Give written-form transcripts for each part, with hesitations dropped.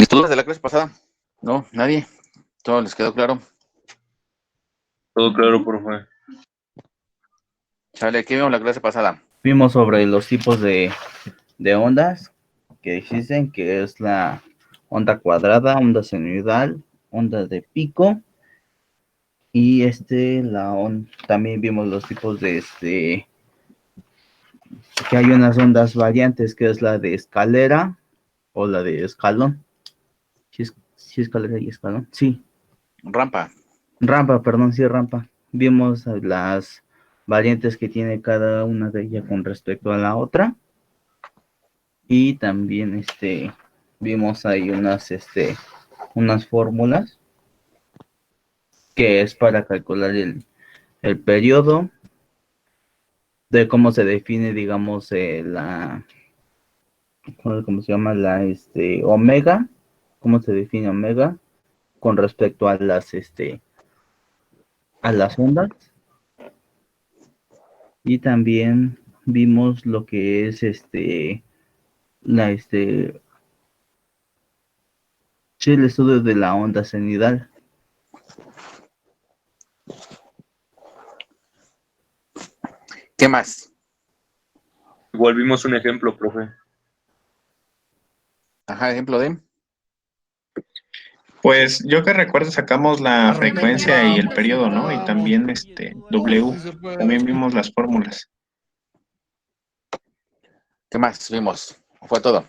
¿Mis dudas de la clase pasada? No, nadie. ¿Todo les quedó claro? Todo claro, profe. Chale, ¿qué vimos la clase pasada? Vimos sobre los tipos de ondas que existen, que es la onda cuadrada, onda senoidal, onda de pico, y también vimos los tipos de que hay unas ondas variantes, que es la de escalera o la de escalón. ¿Sí escalera y escalón? Sí. Rampa. Rampa, perdón, sí, rampa. Vimos las variantes que tiene cada una de ellas con respecto a la otra. Y también vimos ahí unas fórmulas que es para calcular el periodo, de cómo se define, digamos, ¿cómo se llama? Omega, cómo se define omega con respecto a las ondas. Y también vimos lo que es la sí, el estudio de la onda senoidal. ¿Qué más? Igual vimos un ejemplo, profe. Ajá, ejemplo de... Pues yo que recuerdo sacamos la frecuencia y el periodo, ¿no? Y también W. También vimos las fórmulas. ¿Qué más vimos? Fue todo.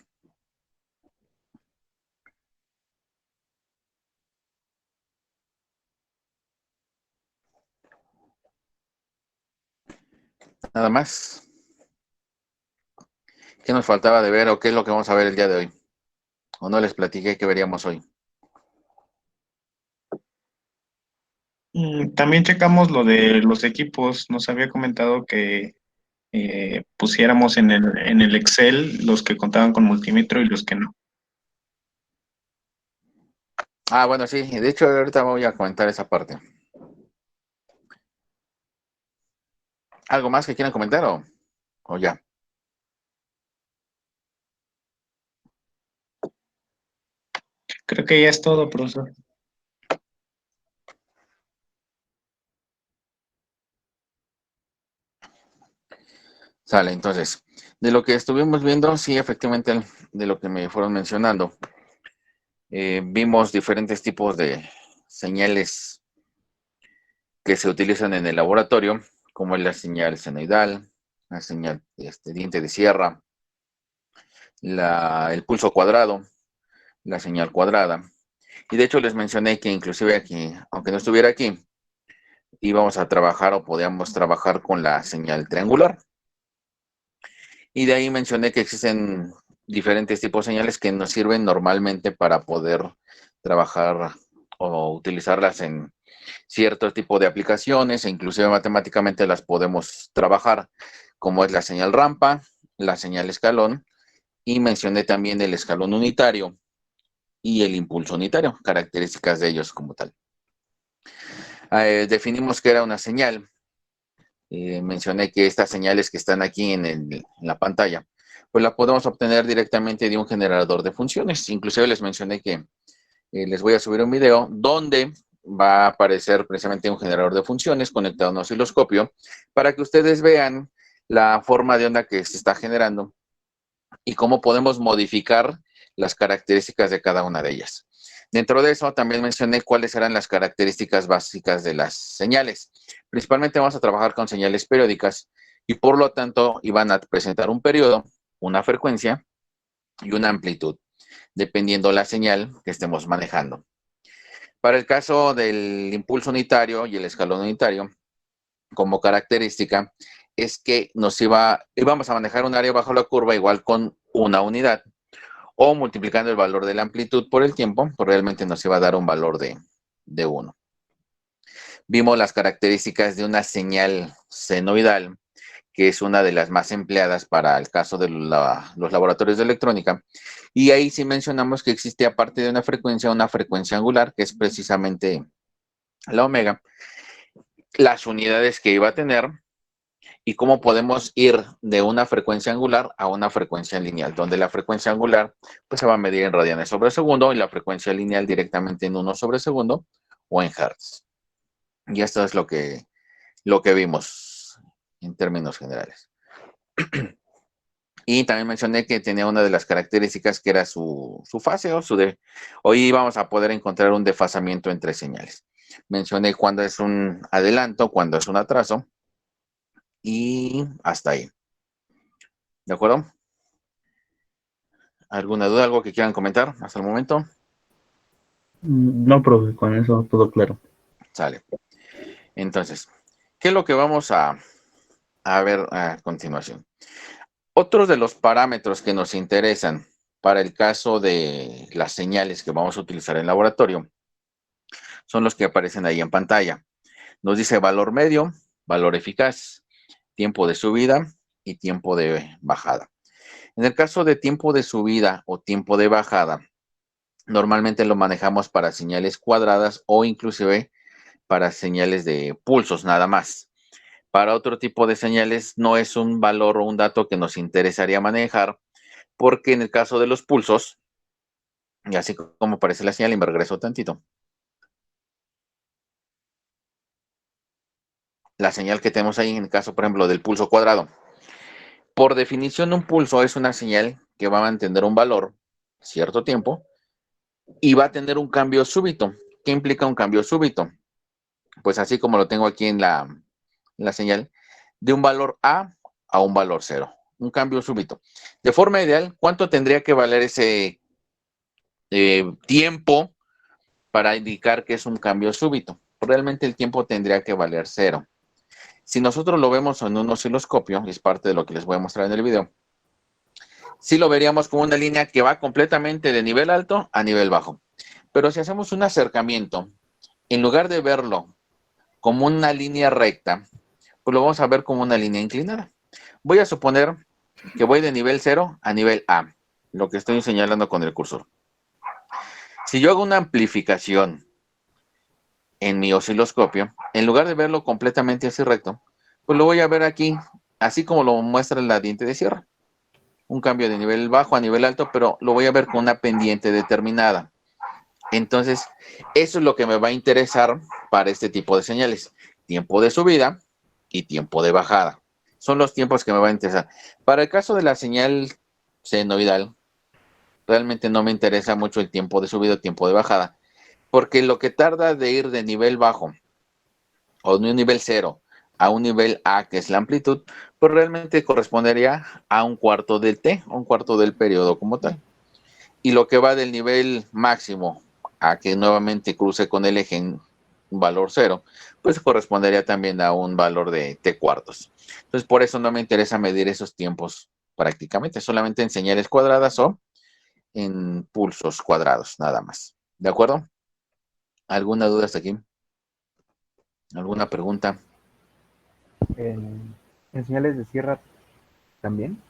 Nada más. ¿Qué nos faltaba de ver o qué es lo que vamos a ver el día de hoy? ¿O no les platiqué que veríamos hoy? También checamos lo de los equipos. Nos había comentado que pusiéramos en el Excel los que contaban con multímetro y los que no. Ah, bueno, sí. De hecho, ahorita voy a comentar esa parte. ¿Algo más que quieran comentar o ya? Creo que ya es todo, profesor. Sale, entonces, de lo que estuvimos viendo, sí, efectivamente, de lo que me fueron mencionando, vimos diferentes tipos de señales que se utilizan en el laboratorio, como es la señal senoidal, la señal diente de sierra, el pulso cuadrado, la señal cuadrada. Y de hecho les mencioné que inclusive aquí, aunque no estuviera aquí, íbamos a trabajar o podíamos trabajar con la señal triangular. Y de ahí mencioné que existen diferentes tipos de señales que nos sirven normalmente para poder trabajar o utilizarlas en cierto tipo de aplicaciones e inclusive matemáticamente las podemos trabajar, como es la señal rampa, la señal escalón, y mencioné también el escalón unitario y el impulso unitario, características de ellos como tal. Definimos que era una señal. Mencioné que estas señales que están aquí en la pantalla, pues la podemos obtener directamente de un generador de funciones. Inclusive les mencioné que les voy a subir un video donde va a aparecer precisamente un generador de funciones conectado a un osciloscopio para que ustedes vean la forma de onda que se está generando y cómo podemos modificar las características de cada una de ellas. Dentro de eso también mencioné cuáles eran las características básicas de las señales. Principalmente vamos a trabajar con señales periódicas y por lo tanto iban a presentar un periodo, una frecuencia y una amplitud, dependiendo la señal que estemos manejando. Para el caso del impulso unitario y el escalón unitario, como característica, es que íbamos a manejar un área bajo la curva igual con una unidad, o multiplicando el valor de la amplitud por el tiempo, pues realmente nos iba a dar un valor de 1. Vimos las características de una señal senoidal, que es una de las más empleadas para el caso de los laboratorios de electrónica. Y ahí sí mencionamos que existe, aparte de una frecuencia angular, que es precisamente la omega, las unidades que iba a tener y cómo podemos ir de una frecuencia angular a una frecuencia lineal, donde la frecuencia angular pues se va a medir en radianes sobre segundo y la frecuencia lineal directamente en 1 sobre segundo o en hertz. Y esto es lo que vimos en términos generales. Y también mencioné que tenía una de las características que era su fase o hoy vamos a poder encontrar un desfasamiento entre señales. Mencioné cuándo es un adelanto, cuándo es un atraso y hasta ahí. ¿De acuerdo? ¿Alguna duda, algo que quieran comentar hasta el momento? No, profe, con eso todo claro. Sale. Entonces, ¿qué es lo que vamos a ver a continuación? Otros de los parámetros que nos interesan para el caso de las señales que vamos a utilizar en laboratorio son los que aparecen ahí en pantalla. Nos dice valor medio, valor eficaz, tiempo de subida y tiempo de bajada. En el caso de tiempo de subida o tiempo de bajada, normalmente lo manejamos para señales cuadradas o inclusive para señales de pulsos nada más. Para otro tipo de señales no es un valor o un dato que nos interesaría manejar, porque en el caso de los pulsos, y así como aparece la señal, y me regreso tantito. La señal que tenemos ahí en el caso, por ejemplo, del pulso cuadrado. Por definición, un pulso es una señal que va a mantener un valor cierto tiempo y va a tener un cambio súbito. ¿Qué implica un cambio súbito? Pues así como lo tengo aquí en la señal, de un valor A a un valor 0. Un cambio súbito. De forma ideal, ¿cuánto tendría que valer ese tiempo para indicar que es un cambio súbito? Realmente el tiempo tendría que valer 0. Si nosotros lo vemos en un osciloscopio, y es parte de lo que les voy a mostrar en el video, sí lo veríamos como una línea que va completamente de nivel alto a nivel bajo. Pero si hacemos un acercamiento, en lugar de verlo como una línea recta, pues lo vamos a ver como una línea inclinada. Voy a suponer que voy de nivel 0 a nivel A, lo que estoy señalando con el cursor. Si yo hago una amplificación en mi osciloscopio, en lugar de verlo completamente así recto, pues lo voy a ver aquí, así como lo muestra la diente de sierra. Un cambio de nivel bajo a nivel alto, pero lo voy a ver con una pendiente determinada. Entonces, eso es lo que me va a interesar para este tipo de señales. Tiempo de subida y tiempo de bajada. Son los tiempos que me van a interesar. Para el caso de la señal senoidal, realmente no me interesa mucho el tiempo de subida o tiempo de bajada, porque lo que tarda de ir de nivel bajo o de un nivel 0 a un nivel A, que es la amplitud, pues realmente correspondería a un cuarto del T, un cuarto del periodo como tal. Y lo que va del nivel máximo a que nuevamente cruce con el eje en un valor 0, pues correspondería también a un valor de T cuartos. Entonces, por eso no me interesa medir esos tiempos prácticamente, solamente en señales cuadradas o en pulsos cuadrados, nada más. ¿De acuerdo? ¿Alguna duda hasta aquí? ¿Alguna pregunta? En señales de sierra también.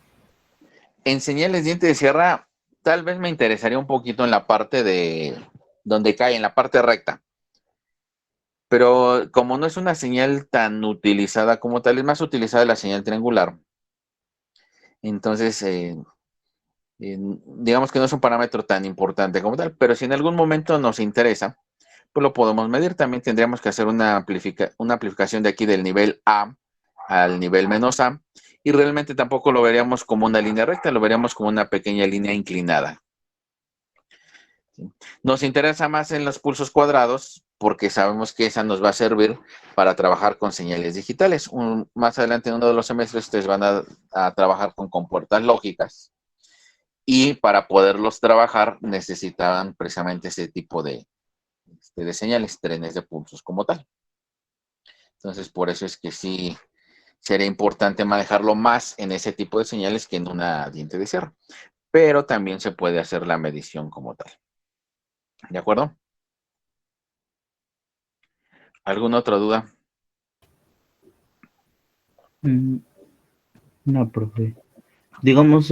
En señales diente de sierra, tal vez me interesaría un poquito en la parte de donde cae, en la parte recta. Pero como no es una señal tan utilizada como tal, es más utilizada la señal triangular. Entonces, digamos que no es un parámetro tan importante como tal, pero si en algún momento nos interesa, pues lo podemos medir. También tendríamos que hacer una amplificación de aquí del nivel A al nivel menos A, y realmente tampoco lo veríamos como una línea recta, lo veríamos como una pequeña línea inclinada. Nos interesa más en los pulsos cuadrados porque sabemos que esa nos va a servir para trabajar con señales digitales. Más adelante en uno de los semestres ustedes van a trabajar con compuertas lógicas, y para poderlos trabajar necesitaban precisamente ese tipo de señales, trenes de pulsos como tal. Entonces, por eso es que sí sería importante manejarlo más en ese tipo de señales que en una diente de sierra. Pero también se puede hacer la medición como tal. ¿De acuerdo? ¿Alguna otra duda? No, profe. Digamos,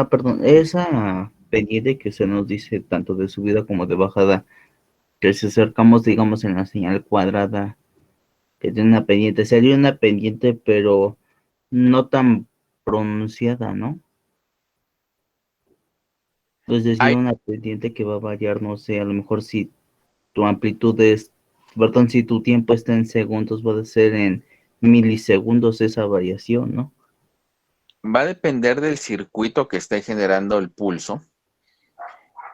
perdón, esa pendiente que se nos dice tanto de subida como de bajada, que si acercamos, digamos, en la señal cuadrada, que tiene una pendiente, sería una pendiente, pero no tan pronunciada, ¿no? Es decir, Hay, una pendiente que va a variar, no sé, a lo mejor si tu amplitud es, perdón, si tu tiempo está en segundos, va a ser en milisegundos esa variación, ¿no? va a depender del circuito que esté generando el pulso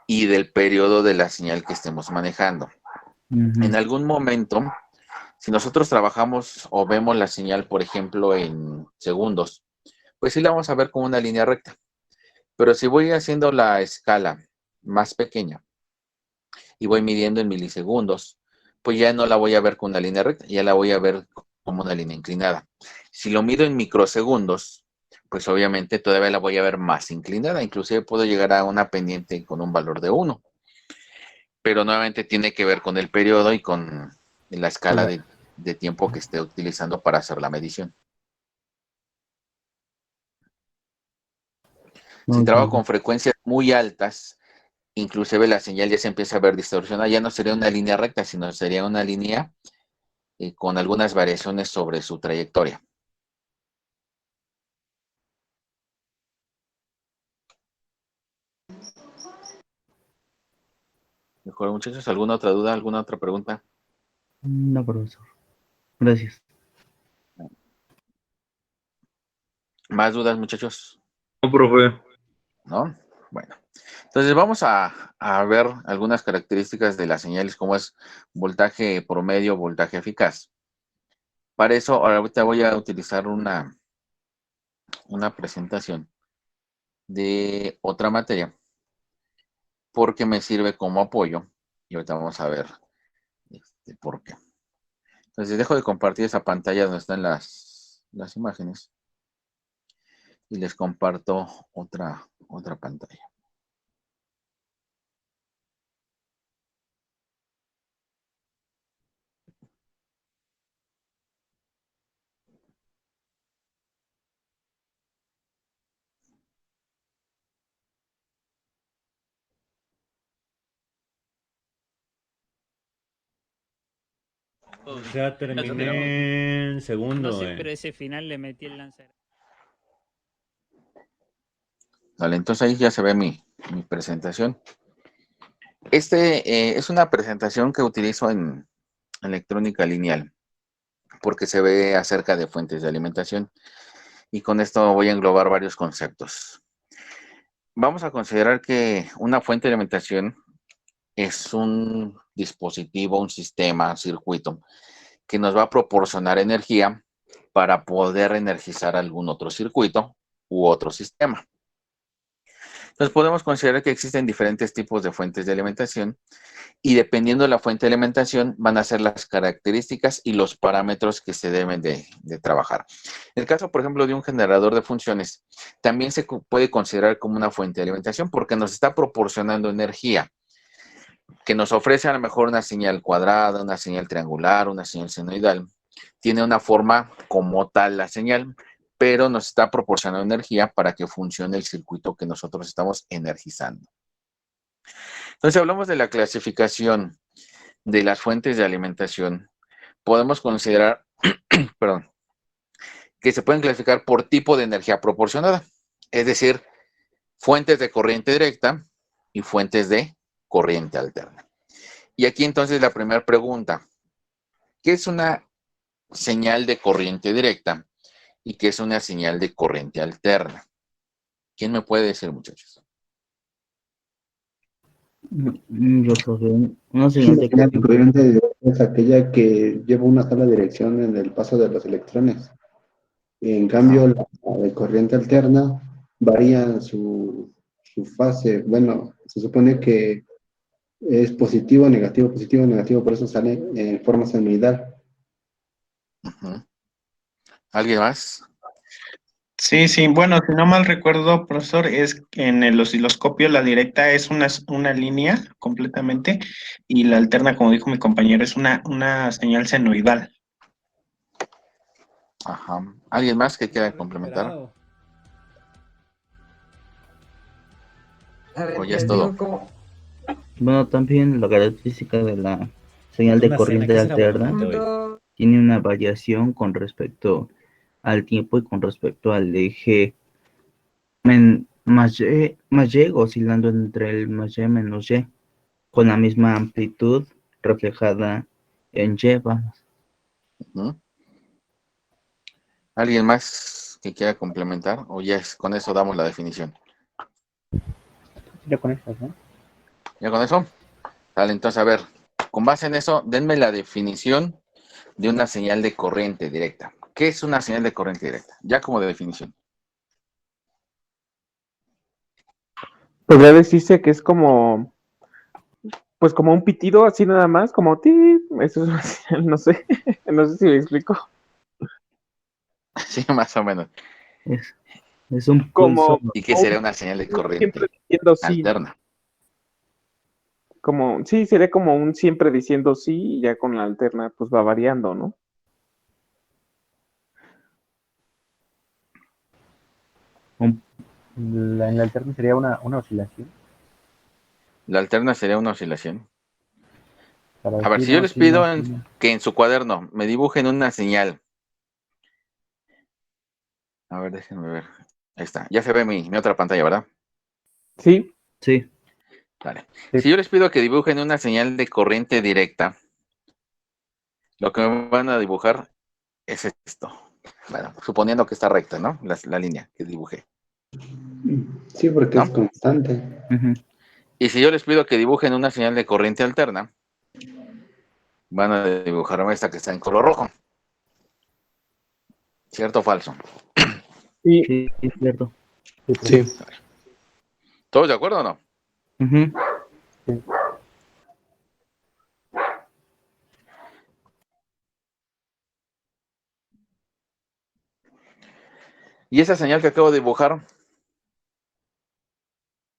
y del periodo de la señal que estemos manejando. En Ujú. algún momento, si nosotros trabajamos o vemos la señal, por ejemplo, en segundos, pues sí la vamos a ver como una línea recta. Pero si voy haciendo la escala más pequeña y voy midiendo en milisegundos, pues ya no la voy a ver con una línea recta, ya la voy a ver como una línea inclinada. Si lo mido en microsegundos, pues obviamente todavía la voy a ver más inclinada, inclusive puedo llegar a una pendiente con un valor de 1, pero nuevamente tiene que ver con el periodo y con la escala de tiempo que esté utilizando para hacer la medición. Si Ok. trabajo con frecuencias muy altas, inclusive la señal ya se empieza a ver distorsionada, ya no sería una línea recta, sino sería una línea con algunas variaciones sobre su trayectoria. Mejor, muchachos, ¿alguna otra duda, alguna otra pregunta? No, profesor. Gracias. ¿Más dudas, muchachos? No, profe. ¿No? Bueno, entonces vamos a ver algunas características de las señales, como es voltaje promedio, voltaje eficaz. Para eso, ahorita voy a utilizar una presentación de otra materia, porque me sirve como apoyo, y ahorita vamos a ver por qué. Entonces dejo de compartir esa pantalla donde están las imágenes y les comparto otra pantalla. O sea, terminé en segundo. No sé, pero ese final le metí el lanzador. Vale, entonces ahí ya se ve mi presentación. Es una presentación que utilizo en electrónica lineal, porque se ve acerca de fuentes de alimentación. Y con esto voy a englobar varios conceptos. Vamos a considerar que una fuente de alimentación es un dispositivo, un sistema, un circuito que nos va a proporcionar energía para poder energizar algún otro circuito u otro sistema. Entonces podemos considerar que existen diferentes tipos de fuentes de alimentación y dependiendo de la fuente de alimentación van a ser las características y los parámetros que se deben de trabajar. El caso, por ejemplo, de un generador de funciones también se puede considerar como una fuente de alimentación porque nos está proporcionando energía que nos ofrece a lo mejor una señal cuadrada, una señal triangular, una señal senoidal. Tiene una forma como tal la señal, pero nos está proporcionando energía para que funcione el circuito que nosotros estamos energizando. Entonces, hablamos de la clasificación de las fuentes de alimentación. Podemos considerar, perdón, que se pueden clasificar por tipo de energía proporcionada, es decir, fuentes de corriente directa y fuentes de corriente alterna. Y aquí entonces la primera pregunta, ¿qué es una señal de corriente directa y qué es una señal de corriente alterna? ¿Quién me puede decir, muchachos? Yo profe, una señal Una de señal de corriente. corriente es aquella que lleva una sola dirección en el paso de los electrones. En cambio, la de corriente alterna varía su fase. Bueno, se supone que es positivo, negativo, por eso sale en forma senoidal. ¿Alguien más? Sí, sí, bueno, si no mal recuerdo, profesor, es que en el osciloscopio la directa es una línea completamente y la alterna, como dijo mi compañero, es una señal senoidal. Ajá. ¿Alguien más que quiera complementar? A ver, ¿O ya es les todo? digo cómo. Bueno, también la característica de la señal de Una cena, corriente ¿qué será bueno? alterna Hoy. tiene una variación con respecto al tiempo y con respecto al eje más y oscilando entre el más y menos y, con la misma amplitud reflejada en y. Vamos. Ujú. ¿Alguien más que quiera complementar? O ya con eso damos la definición. Ya con estas, ¿no? ¿Ya con eso? Vale, entonces, a ver, con base en eso, denme la definición de una señal de corriente directa. ¿Qué es una señal de corriente directa? Ya como de definición. Podría decirse que es como, pues como un pitido así nada más, como ti, eso es una señal, no sé, no sé si me explico. Sí, más o menos. Es un Como, pulso. ¿Y qué sería una señal de siempre corriente diciendo sí, ¿no? alterna? Como, sí, sería como un siempre diciendo sí y ya con la alterna pues va variando, ¿no? En la alterna sería una oscilación. La alterna sería una oscilación. Para A ver, decir si yo no, les sí, no, pido sí, no. que en su cuaderno me dibujen una señal. A ver, déjenme ver. Ahí está. Ya se ve mi otra pantalla, ¿verdad? Sí, Sí. Vale. Sí. Si yo les pido que dibujen una señal de corriente directa, lo que me van a dibujar es esto. Bueno, suponiendo que está recta, ¿no? La línea que dibujé, Sí, porque es ¿no? constante. Ujú. Y si yo les pido que dibujen una señal de corriente alterna, van a dibujarme esta que está en color rojo. ¿Cierto o falso? sí, Sí, es cierto. Sí, profe. Sí. ¿Todos de acuerdo o no? Ujú. Sí. Y esa señal que acabo de dibujar,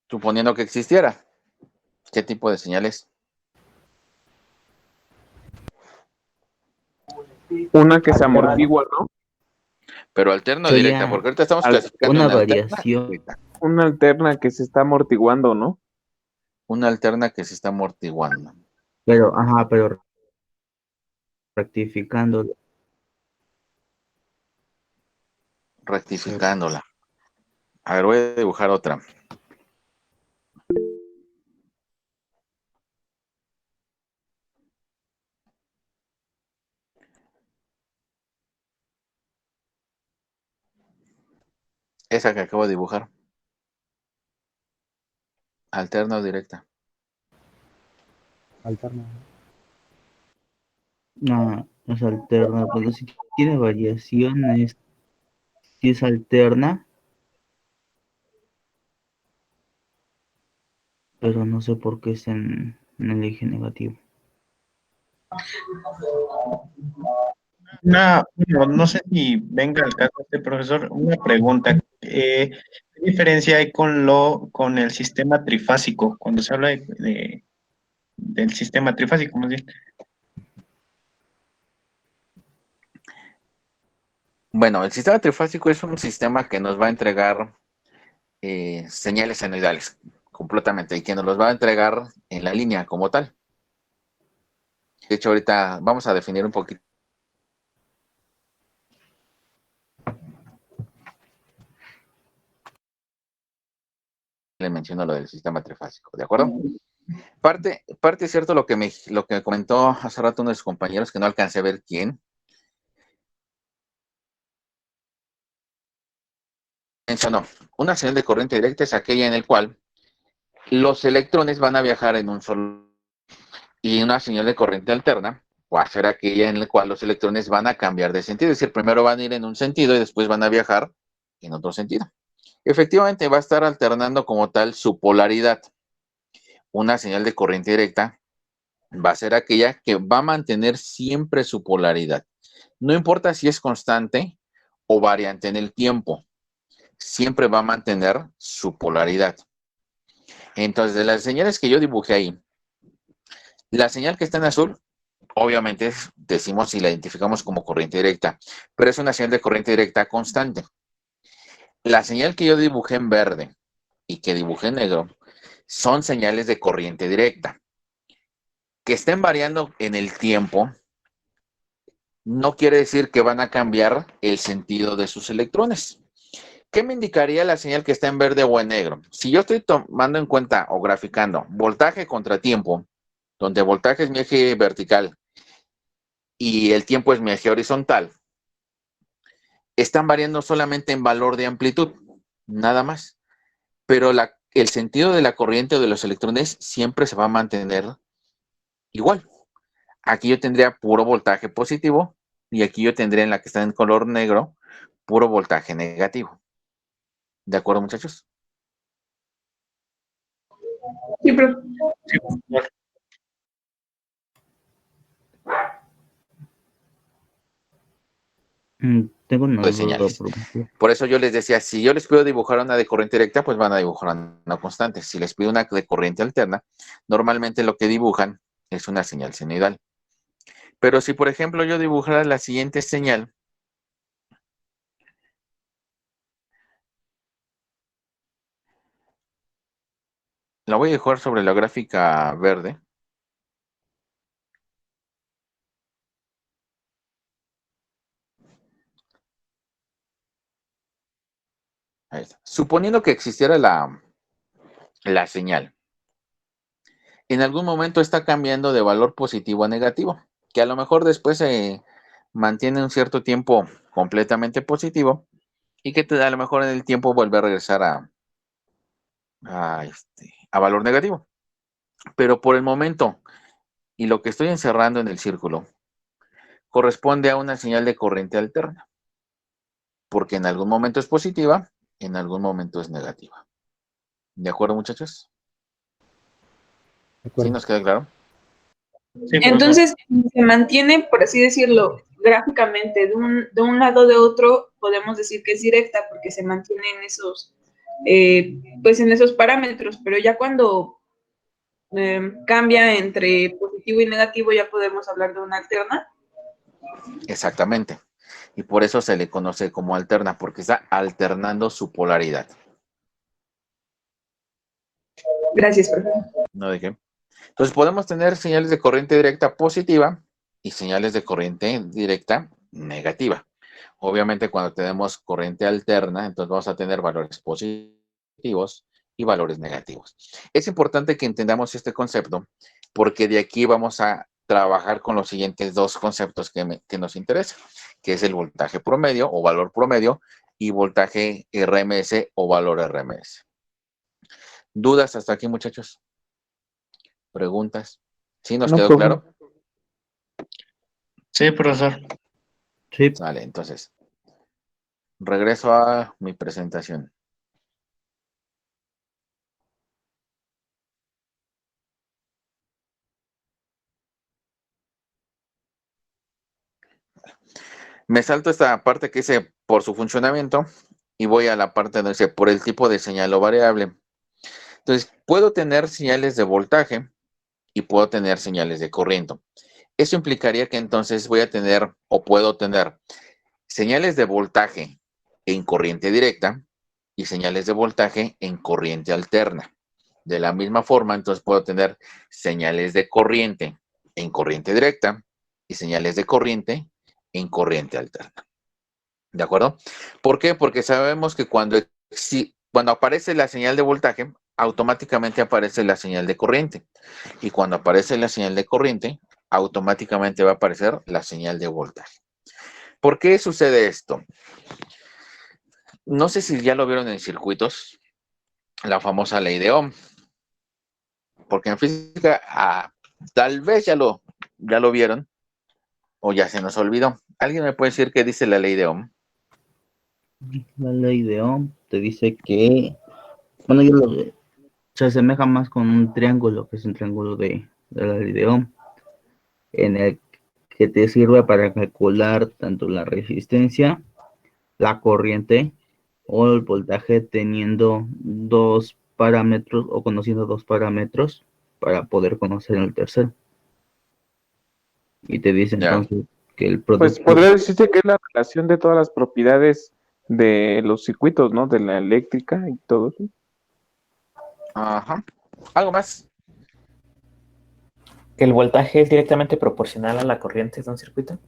suponiendo que existiera, ¿qué tipo de señal es? una que se Alterna. amortigua, ¿no? Pero alterna o directa, Sería porque ahorita estamos Al- clasificando una una alterna y variación, directa. Una alterna que se está amortiguando, ¿no? Una alterna que se está amortiguando, pero rectificando. rectificándola. A ver, voy a dibujar otra. Esa que acabo de dibujar. Alterna o directa. Alterna. No, es alterna. Bueno, si tiene variaciones, si es alterna, pero no sé por qué es en el eje negativo. No sé si venga al caso este profesor, una pregunta. ¿Qué diferencia hay con el sistema trifásico? Cuando se habla del sistema trifásico, más bien. Bueno, el sistema trifásico es un sistema que nos va a entregar señales senoidales completamente y que nos los va a entregar en la línea como tal. De hecho, ahorita vamos a definir un poquito. Le menciono lo del sistema trifásico, ¿de acuerdo? Parte es cierto lo que comentó hace rato uno de sus compañeros, que no alcancé a ver quién. Mencionó, una señal de corriente directa es aquella en la cual los electrones van a viajar en un solo, y una señal de corriente alterna va a ser aquella en la cual los electrones van a cambiar de sentido, es decir, primero van a ir en un sentido y después van a viajar en otro sentido. Efectivamente, va a estar alternando como tal su polaridad. Una señal de corriente directa va a ser aquella que va a mantener siempre su polaridad. No importa si es constante o variante en el tiempo, siempre va a mantener su polaridad. Entonces, de las señales que yo dibujé ahí, la señal que está en azul, obviamente decimos y la identificamos como corriente directa, pero es una señal de corriente directa constante. La señal que yo dibujé en verde y que dibujé en negro son señales de corriente directa. Que estén variando en el tiempo no quiere decir que van a cambiar el sentido de sus electrones. ¿Qué me indicaría la señal que está en verde o en negro? Si yo estoy tomando en cuenta o graficando voltaje contra tiempo, donde voltaje es mi eje vertical y el tiempo es mi eje horizontal, están variando solamente en valor de amplitud, nada más. Pero el sentido de la corriente o de los electrones siempre se va a mantener igual. Aquí yo tendría puro voltaje positivo y aquí yo tendría en la que está en color negro puro voltaje negativo. ¿De acuerdo, muchachos? Sí, profe. Sí, profesor. Tengo una De duda, señales. profesor. Por eso yo les decía, si yo les pido dibujar una de corriente directa, pues van a dibujar una constante. Si les pido una de corriente alterna, normalmente lo que dibujan es una señal senoidal. Pero si, por ejemplo, yo dibujara la siguiente señal, la voy a dibujar sobre la gráfica verde. Ahí está. Suponiendo que existiera la señal, en algún momento está cambiando de valor positivo a negativo, que a lo mejor después se mantiene un cierto tiempo completamente positivo y que a lo mejor en el tiempo vuelve a regresar a valor negativo. Pero por el momento, y lo que estoy encerrando en el círculo, corresponde a una señal de corriente alterna, porque en algún momento es positiva, en algún momento es negativa. ¿De acuerdo, muchachos? De ¿Sí acuerdo. nos queda claro? Sí, profesor. Entonces, se mantiene, por así decirlo, gráficamente de un lado de otro, podemos decir que es directa porque se mantiene en esos, pues en esos parámetros, pero ya cuando cambia entre positivo y negativo, ya podemos hablar de una alterna. Exactamente. Y por eso se le conoce como alterna, porque está alternando su polaridad. Gracias, profesor. ¿No de qué? Entonces podemos tener señales de corriente directa positiva y señales de corriente directa negativa. Obviamente cuando tenemos corriente alterna, entonces vamos a tener valores positivos y valores negativos. Es importante que entendamos este concepto porque de aquí vamos a trabajar con los siguientes dos conceptos que nos interesan, que es el voltaje promedio o valor promedio y voltaje RMS o valor RMS. ¿Dudas hasta aquí, muchachos? ¿Preguntas? ¿Sí nos No, quedó profe. claro? Sí, profesor. Sí, Vale, entonces, regreso a mi presentación. Me salto esta parte que dice por su funcionamiento y voy a la parte donde dice por el tipo de señal o variable. Entonces, puedo tener señales de voltaje y puedo tener señales de corriente. Eso implicaría que entonces voy a tener o puedo tener señales de voltaje en corriente directa y señales de voltaje en corriente alterna. De la misma forma, entonces puedo tener señales de corriente en corriente directa y señales de corriente en corriente alterna. ¿De acuerdo? ¿Por qué? Porque sabemos que cuando aparece la señal de voltaje, automáticamente aparece la señal de corriente. Y cuando aparece la señal de corriente, automáticamente va a aparecer la señal de voltaje. ¿Por qué sucede esto? No sé si ya lo vieron en circuitos, la famosa ley de Ohm. Porque en física, tal vez ya lo vieron o ya se nos olvidó. ¿Alguien me puede decir qué dice la ley de Ohm? la ley de Ohm te dice que, bueno, se asemeja más con un triángulo, que es un triángulo de la ley de Ohm, en el que te sirve para calcular tanto la resistencia, la corriente o el voltaje teniendo dos parámetros o conociendo dos parámetros para poder conocer el tercero. Y te dice Ya. entonces que el Pues producto... podría decirse que es la relación de todas las propiedades de los circuitos, ¿no? De la eléctrica y todo eso. Ajá. ¿Algo más? ¿Que el voltaje es directamente proporcional a la corriente de un circuito?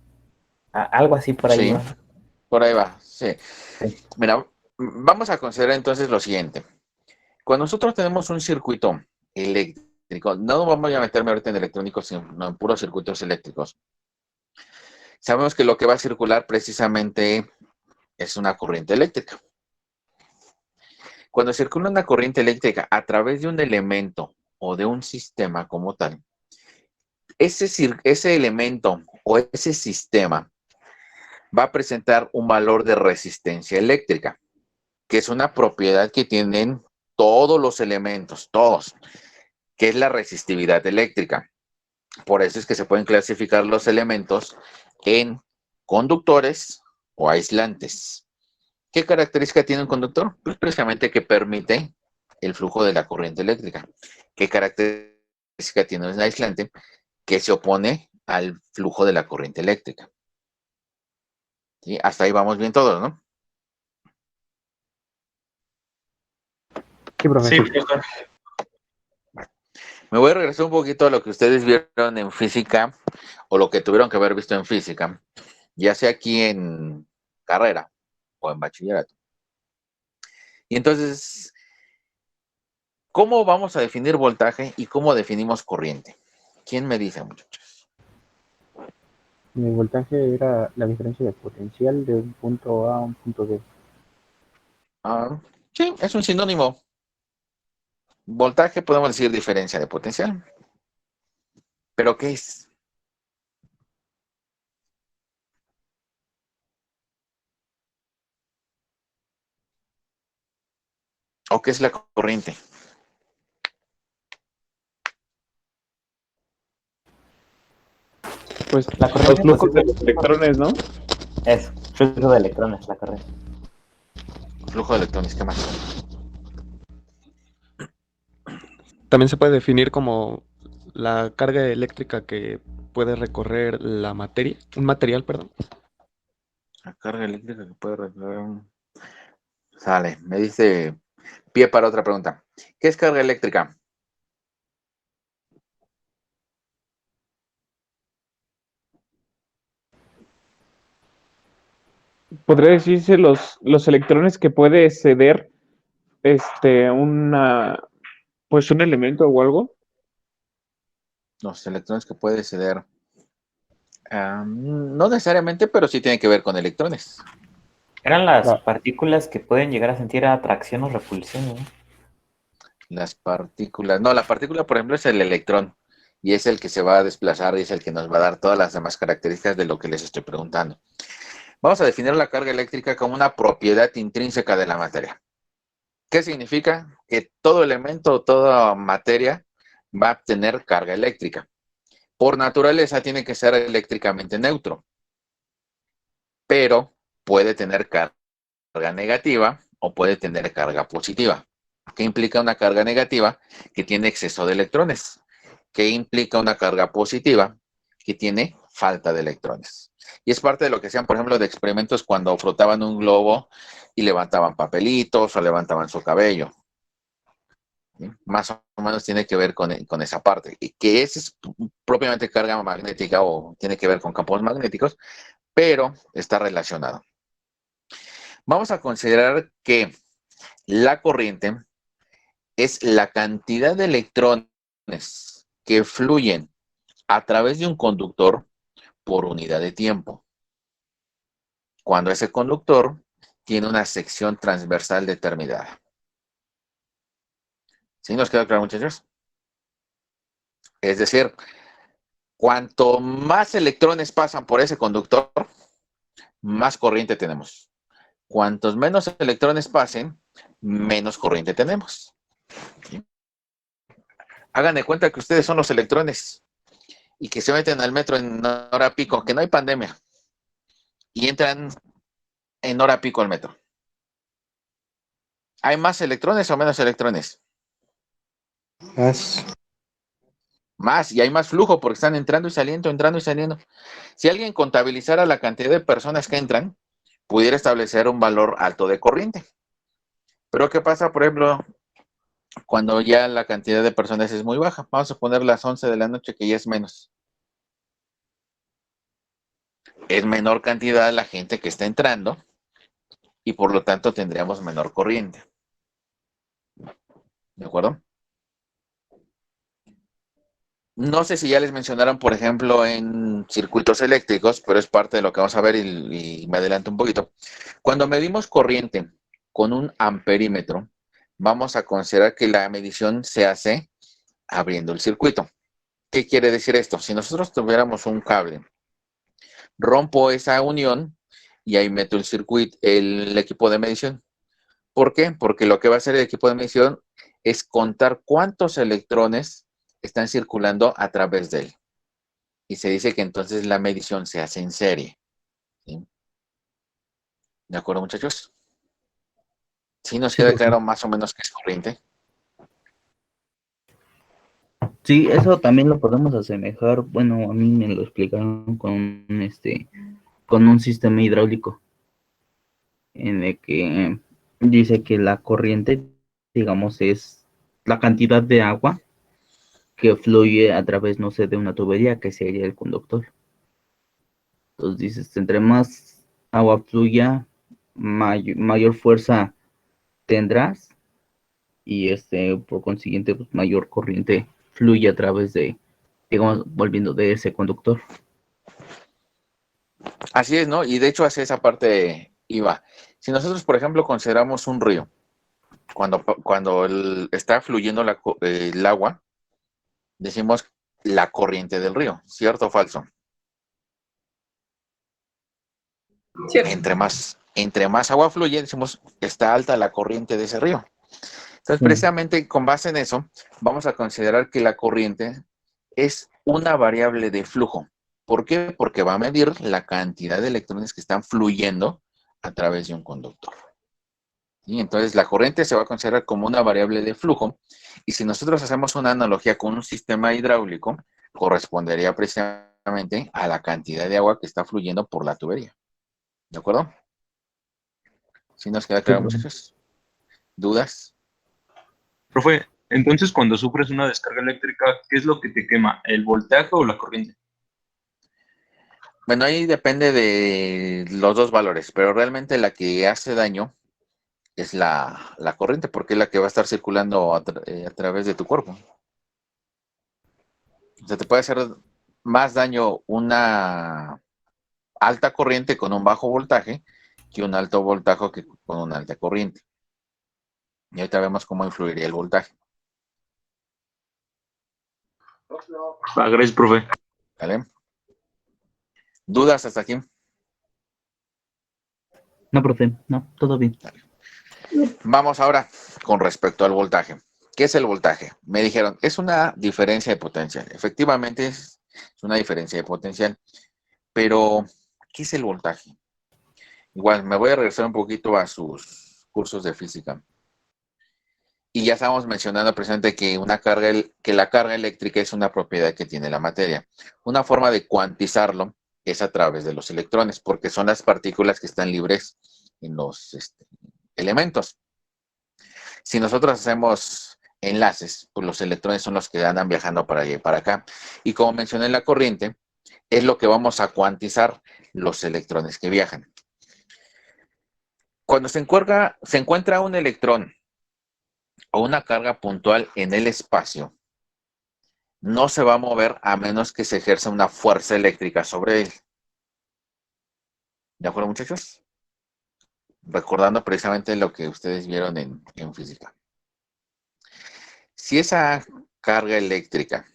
Algo así por ahí. Sí, ¿No? por ahí va. Sí. Sí. Mira, vamos a considerar entonces lo siguiente. Cuando nosotros tenemos un circuito eléctrico, no vamos a meterme ahorita en electrónicos, sino en puros circuitos eléctricos. Sabemos que lo que va a circular precisamente es una corriente eléctrica. Cuando circula una corriente eléctrica a través de un elemento o de un sistema como tal, ese elemento o ese sistema va a presentar un valor de resistencia eléctrica, que es una propiedad que tienen todos los elementos, todos, que es la resistividad eléctrica. Por eso es que se pueden clasificar los elementos en conductores o aislantes. ¿Qué característica tiene un conductor? Pues precisamente que permite el flujo de la corriente eléctrica. ¿Qué característica tiene un aislante? Que se opone al flujo de la corriente eléctrica. ¿Sí? Hasta ahí vamos bien todos, ¿no? Sí, profe. Sí, profesor. Me voy a regresar un poquito a lo que ustedes vieron en física o lo que tuvieron que haber visto en física, ya sea aquí en carrera o en bachillerato. Y entonces, ¿cómo vamos a definir voltaje y cómo definimos corriente? ¿Quién me dice, muchachos? Mi voltaje era la diferencia de potencial de un punto A a un punto B. Sí, es un sinónimo. Voltaje podemos decir diferencia de potencial. ¿Pero qué es? ¿O qué es la corriente? Pues La los corriente flujos de pues, los electrones, ¿no? es flujo de electrones, la corriente. Flujo de electrones, ¿qué más? También se puede definir como la carga eléctrica que puede recorrer la materia, un material, perdón. La carga eléctrica que puede recorrer. Sale, me dice pie para otra pregunta. ¿Qué es carga eléctrica? Podría decirse los electrones que puede ceder pues un elemento o algo. Los electrones que puede ceder. No necesariamente, pero sí tiene que ver con electrones. Eran las partículas que pueden llegar a sentir atracción o repulsión, ¿no? Las partículas. No, la partícula, por ejemplo, es el electrón. Y es el que se va a desplazar y es el que nos va a dar todas las demás características de lo que les estoy preguntando. Vamos a definir la carga eléctrica como una propiedad intrínseca de la materia. ¿Qué significa? Que todo elemento o toda materia va a tener carga eléctrica. Por naturaleza tiene que ser eléctricamente neutro, pero puede tener carga negativa o puede tener carga positiva. ¿Qué implica una carga negativa? Que tiene exceso de electrones. ¿Qué implica una carga positiva? Que tiene falta de electrones. Y es parte de lo que hacían, por ejemplo, de experimentos cuando frotaban un globo y levantaban papelitos o levantaban su cabello. ¿Sí? Más o menos tiene que ver con esa parte. Y que es propiamente carga magnética o tiene que ver con campos magnéticos, pero está relacionado. Vamos a considerar que la corriente es la cantidad de electrones que fluyen a través de un conductor por unidad de tiempo. Cuando ese conductor tiene una sección transversal determinada. ¿Sí nos queda claro, muchachos? Es decir, cuanto más electrones pasan por ese conductor, más corriente tenemos. Cuantos menos electrones pasen, menos corriente tenemos. ¿Sí? Hagan de cuenta que ustedes son los electrones y que se meten al metro en hora pico, que no hay pandemia, y entran en hora pico al metro. ¿Hay más electrones o menos electrones? Más, y hay más flujo porque están entrando y saliendo, entrando y saliendo. Si alguien contabilizara la cantidad de personas que entran, pudiera establecer un valor alto de corriente. Pero ¿qué pasa, por ejemplo, cuando ya la cantidad de personas es muy baja? Vamos a poner las 11 de la noche, que ya es menos. es menor cantidad la gente que está entrando y por lo tanto tendríamos menor corriente. ¿De acuerdo? No sé si ya les mencionaron, por ejemplo, en circuitos eléctricos, pero es parte de lo que vamos a ver y me adelanto un poquito. Cuando medimos corriente con un amperímetro, vamos a considerar que la medición se hace abriendo el circuito. ¿Qué quiere decir esto? Si nosotros tuviéramos un cable, rompo esa unión y ahí meto el circuito, el equipo de medición. ¿Por qué? Porque lo que va a hacer el equipo de medición es contar cuántos electrones están circulando a través de él. Y se dice que entonces la medición se hace en serie. ¿Sí? ¿De acuerdo, muchachos? ¿Sí nos queda claro más o menos qué es corriente? Sí, eso también lo podemos asemejar. Bueno, a mí me lo explicaron con un sistema hidráulico en el que dice que la corriente, digamos, es la cantidad de agua que fluye a través, no sé, de una tubería que sería el conductor. Entonces dices, entre más agua fluya, mayor fuerza tendrás y por consiguiente, pues, mayor corriente fluye a través de, digamos, volviendo de ese conductor. Así es, ¿no? Y de hecho hacia esa parte iba. Si nosotros, por ejemplo, consideramos un río, cuando está fluyendo el agua, decimos la corriente del río, ¿cierto o falso? Cierto. Entre más agua fluye, decimos está alta la corriente de ese río. Entonces, precisamente con base en eso, vamos a considerar que la corriente es una variable de flujo. ¿Por qué? Porque va a medir la cantidad de electrones que están fluyendo a través de un conductor. ¿Sí? Entonces, la corriente se va a considerar como una variable de flujo. Y si nosotros hacemos una analogía con un sistema hidráulico, correspondería precisamente a la cantidad de agua que está fluyendo por la tubería. ¿De acuerdo? ¿Sí nos queda claro, muchachos? ¿Dudas? Profe, entonces cuando sufres una descarga eléctrica, ¿qué es lo que te quema? ¿El voltaje o la corriente? Bueno, ahí depende de los dos valores, pero realmente la que hace daño es la corriente, porque es la que va a estar circulando a través de tu cuerpo. O sea, te puede hacer más daño una alta corriente con un bajo voltaje que un alto voltaje que con una alta corriente. Y ahorita vemos cómo influiría el voltaje. Gracias, profe. ¿Vale? ¿Dudas hasta aquí? No, profe, no, todo bien. Vamos ahora con respecto al voltaje. ¿Qué es el voltaje? Me dijeron, es una diferencia de potencial. Efectivamente es una diferencia de potencial. Pero, ¿qué es el voltaje? Igual, me voy a regresar un poquito a sus cursos de física. Y ya estábamos mencionando precisamente que la carga eléctrica es una propiedad que tiene la materia. Una forma de cuantizarlo es a través de los electrones, porque son las partículas que están libres en los elementos. Si nosotros hacemos enlaces, pues los electrones son los que andan viajando para allá y para acá. Y como mencioné en la corriente, es lo que vamos a cuantizar, los electrones que viajan. Cuando se encuentra un electrón o una carga puntual en el espacio, no se va a mover a menos que se ejerza una fuerza eléctrica sobre él. ¿De acuerdo, muchachos? Recordando precisamente lo que ustedes vieron en física. Si esa carga eléctrica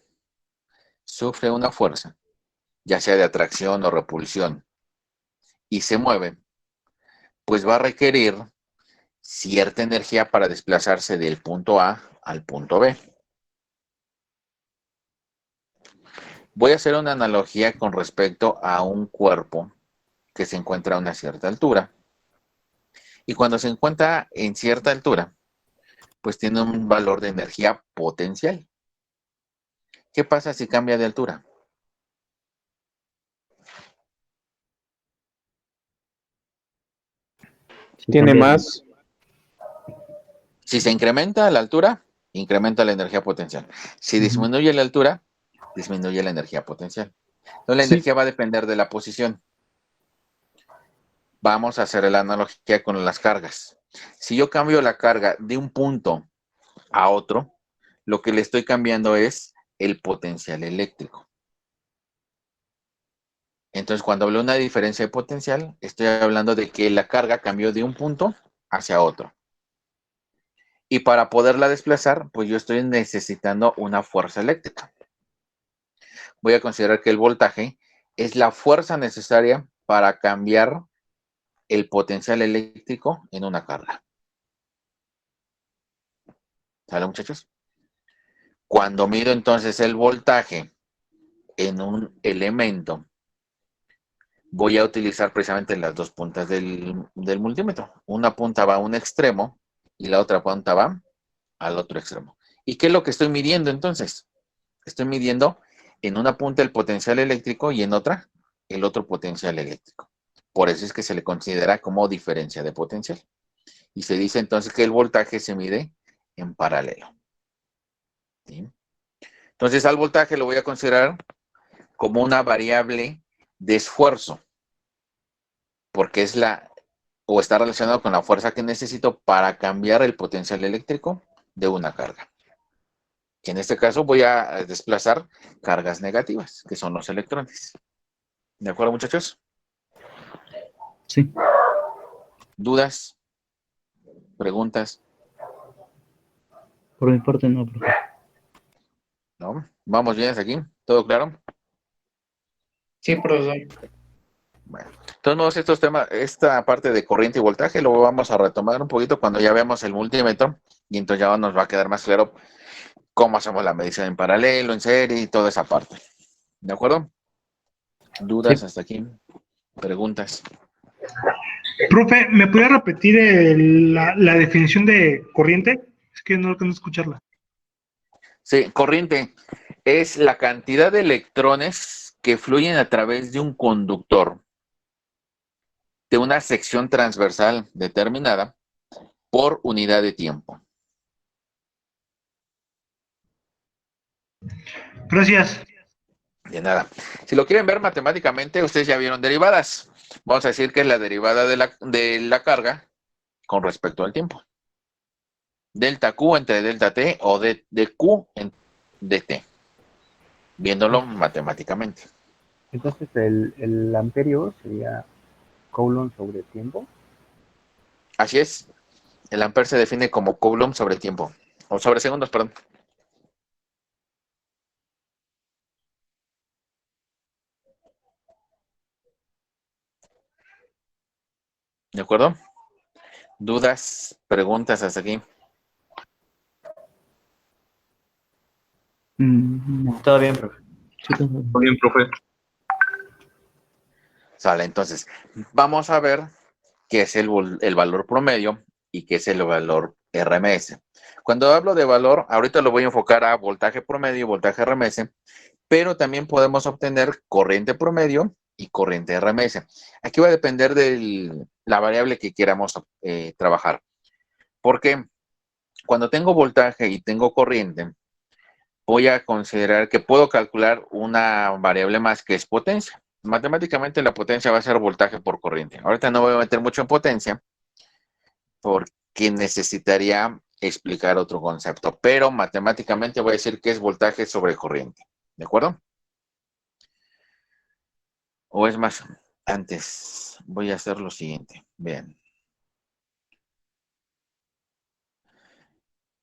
sufre una fuerza, ya sea de atracción o repulsión, y se mueve, pues va a requerir cierta energía para desplazarse del punto A al punto B. Voy a hacer una analogía con respecto a un cuerpo que se encuentra a una cierta altura. Y cuando se encuentra en cierta altura, pues tiene un valor de energía potencial. ¿Qué pasa si cambia de altura? Tiene más. Si se incrementa la altura, incrementa la energía potencial. Si disminuye la altura, disminuye la energía potencial. Entonces la energía va a depender de la posición. Vamos a hacer la analogía con las cargas. Si yo cambio la carga de un punto a otro, lo que le estoy cambiando es el potencial eléctrico. Entonces, cuando hablo de una diferencia de potencial, estoy hablando de que la carga cambió de un punto hacia otro. Y para poderla desplazar, pues yo estoy necesitando una fuerza eléctrica. Voy a considerar que el voltaje es la fuerza necesaria para cambiar el potencial eléctrico en una carga. ¿Sale, muchachos? Cuando mido entonces el voltaje en un elemento, voy a utilizar precisamente las dos puntas del multímetro. Una punta va a un extremo y la otra punta va al otro extremo. ¿Y qué es lo que estoy midiendo entonces? Estoy midiendo en una punta el potencial eléctrico y en otra el otro potencial eléctrico. Por eso es que se le considera como diferencia de potencial. Y se dice entonces que el voltaje se mide en paralelo. ¿Sí? Entonces al voltaje lo voy a considerar como una variable de esfuerzo, porque es o está relacionado con la fuerza que necesito para cambiar el potencial eléctrico de una carga. Que en este caso voy a desplazar cargas negativas, que son los electrones. ¿De acuerdo, muchachos? Sí. ¿Dudas? ¿Preguntas? Por mi parte no, profe. ¿No? ¿Vamos bien hasta aquí? ¿Todo claro? Sí, profesor. Bueno, de todos modos, estos temas, esta parte de corriente y voltaje lo vamos a retomar un poquito cuando ya veamos el multímetro y entonces ya nos va a quedar más claro cómo hacemos la medición en paralelo, en serie y toda esa parte. ¿De acuerdo? ¿Dudas Sí. hasta aquí? ¿Preguntas? Profe, ¿me puede repetir la definición de corriente? Es que no alcanzo a escucharla. Sí, corriente es la cantidad de electrones que fluyen a través de un conductor de una sección transversal determinada por unidad de tiempo. Gracias. De nada. Si lo quieren ver matemáticamente, ustedes ya vieron derivadas. Vamos a decir que es la derivada de la carga con respecto al tiempo. Delta Q entre delta T o de Q en dt. Viéndolo matemáticamente. Entonces el amperio sería Coulomb sobre tiempo. Así es. El ampere se define como Coulomb sobre tiempo. O sobre segundos, perdón. ¿De acuerdo? ¿Dudas? ¿Preguntas hasta aquí? Todo bien, profe. Sí, todo Muy bien, profe. Sale, entonces, vamos a ver qué es el valor promedio y qué es el valor RMS. Cuando hablo de valor, ahorita lo voy a enfocar a voltaje promedio y voltaje RMS, pero también podemos obtener corriente promedio y corriente RMS. Aquí va a depender de la variable que queramos trabajar. Porque cuando tengo voltaje y tengo corriente, voy a considerar que puedo calcular una variable más que es potencia. Matemáticamente la potencia va a ser voltaje por corriente. Ahorita no voy a meter mucho en potencia porque necesitaría explicar otro concepto, pero matemáticamente voy a decir que es voltaje sobre corriente. ¿De acuerdo? O es más, antes voy a hacer lo siguiente. Bien.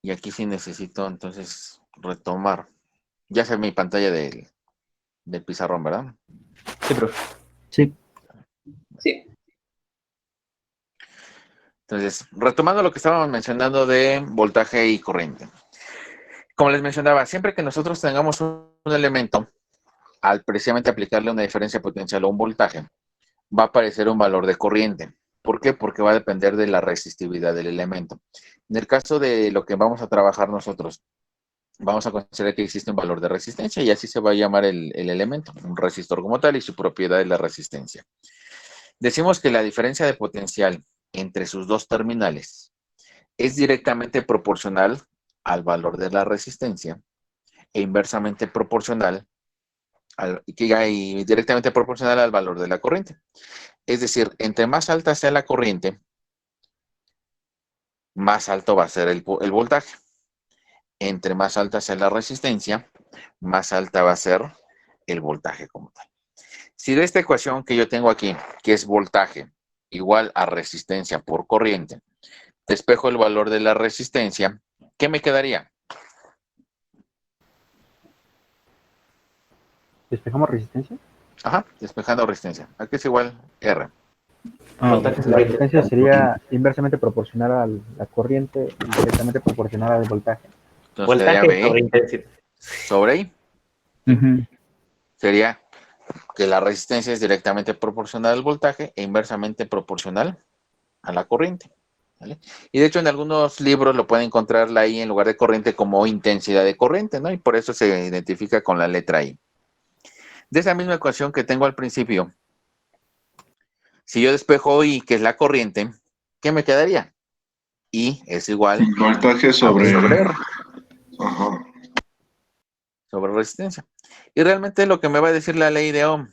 Y aquí sí necesito entonces retomar. Ya sé mi pantalla del pizarrón, ¿verdad? Sí, profe. Sí. Sí. Entonces, retomando lo que estábamos mencionando de voltaje y corriente. Como les mencionaba, siempre que nosotros tengamos un elemento, al precisamente aplicarle una diferencia potencial o un voltaje, va a aparecer un valor de corriente. ¿Por qué? Porque va a depender de la resistividad del elemento. En el caso de lo que vamos a trabajar nosotros, vamos a considerar que existe un valor de resistencia y así se va a llamar el elemento, un resistor como tal y su propiedad es la resistencia. Decimos que la diferencia de potencial entre sus dos terminales es directamente proporcional al valor de la resistencia e inversamente proporcional directamente proporcional al valor de la corriente. Es decir, entre más alta sea la corriente, más alto va a ser el voltaje. Entre más alta sea la resistencia, más alta va a ser el voltaje como tal. Si de esta ecuación que yo tengo aquí, que es voltaje igual a resistencia por corriente, despejo el valor de la resistencia, ¿qué me quedaría? ¿Despejamos resistencia? Ajá, despejando resistencia. Aquí es igual R. La resistencia sería inversamente proporcional a la corriente y directamente proporcional al voltaje. Entonces Voltaje quedaría sobre B intensidad. sobre I. Sería que la resistencia es directamente proporcional al voltaje e inversamente proporcional a la corriente. ¿Vale? Y de hecho en algunos libros lo pueden encontrar la I en lugar de corriente como intensidad de corriente, ¿no? Y por eso se identifica con la letra I. De esa misma ecuación que tengo al principio, si yo despejo I, que es la corriente, ¿qué me quedaría? I es igual voltaje sobre R. Ajá. Sobre resistencia. Y realmente lo que me va a decir la ley de Ohm,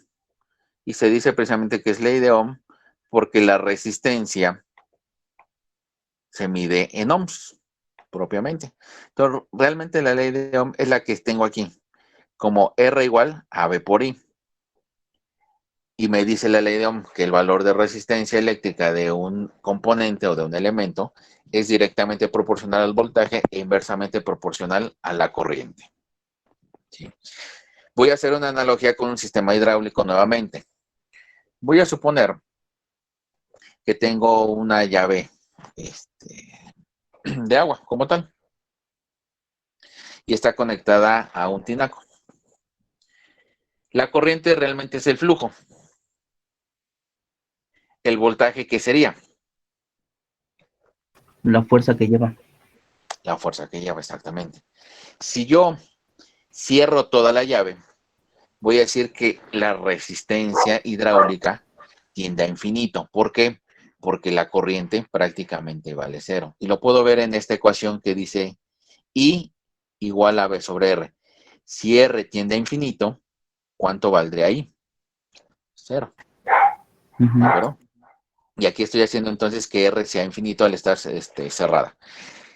y se dice precisamente que es ley de Ohm, porque la resistencia se mide en ohms, propiamente. Entonces, realmente la ley de Ohm es la que tengo aquí, como R igual a V por I. Y me dice la ley de Ohm que el valor de resistencia eléctrica de un componente o de un elemento es directamente proporcional al voltaje e inversamente proporcional a la corriente. ¿Sí? Voy a hacer una analogía con un sistema hidráulico nuevamente. Voy a suponer que tengo una llave de agua como tal y está conectada a un tinaco. La corriente realmente es el flujo. El voltaje, ¿qué sería? La fuerza que lleva. La fuerza que lleva, exactamente. Si yo cierro toda la llave, voy a decir que la resistencia hidráulica tiende a infinito. ¿Por qué? Porque la corriente prácticamente vale cero. Y lo puedo ver en esta ecuación que dice I igual a V sobre R. Si R tiende a infinito, ¿cuánto valdría I? Cero. ¿De acuerdo? Y aquí estoy haciendo entonces que R sea infinito al estar cerrada.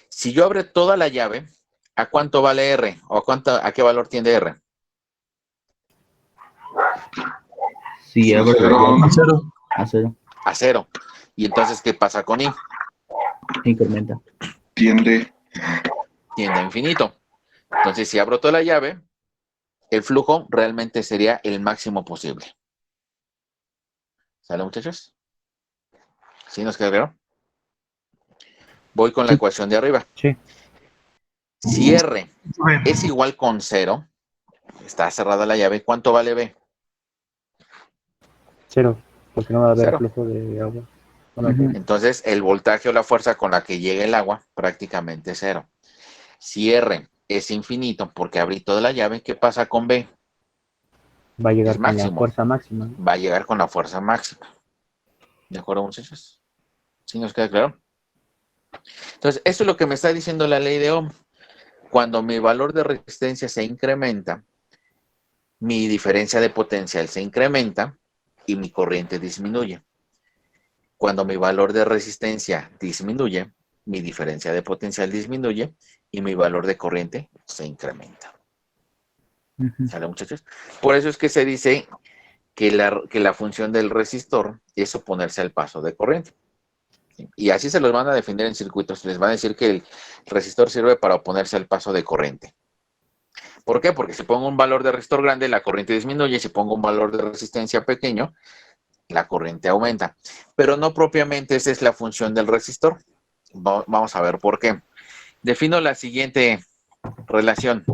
Si yo abro toda la llave, ¿a cuánto vale R? ¿O a qué valor tiende R? Sí, A abro cero. la llave. A cero. A cero. A cero. ¿Y entonces qué pasa con I? Incrementa. Tiende. Tiende a infinito. Entonces, si abro toda la llave, el flujo realmente sería el máximo posible. ¿Sale, muchachos? ¿Sí nos queda claro? Voy con la ecuación de arriba. Sí. Si R es igual con 0, está cerrada la llave, ¿cuánto vale B? 0, porque no va a haber 0. flujo de agua. Entonces, el voltaje o la fuerza con la que llega el agua, prácticamente 0. Si R es infinito porque abrí toda la llave, ¿qué pasa con B? Va a llegar Es con la máximo. fuerza máxima. Va a llegar con la fuerza máxima. ¿De acuerdo, muchachos? ¿Sí nos queda claro? Entonces, eso es lo que me está diciendo la ley de Ohm. Cuando mi valor de resistencia se incrementa, mi diferencia de potencial se incrementa y mi corriente disminuye. Cuando mi valor de resistencia disminuye, mi diferencia de potencial disminuye y mi valor de corriente se incrementa. ¿Sale, muchachos? Por eso es que se dice que la función del resistor es oponerse al paso de corriente. Y así se los van a definir en circuitos. Les van a decir que el resistor sirve para oponerse al paso de corriente. ¿Por qué? Porque si pongo un valor de resistor grande, la corriente disminuye. Si pongo un valor de resistencia pequeño, la corriente aumenta. Pero no propiamente esa es la función del resistor. Vamos a ver por qué. Defino la siguiente relación.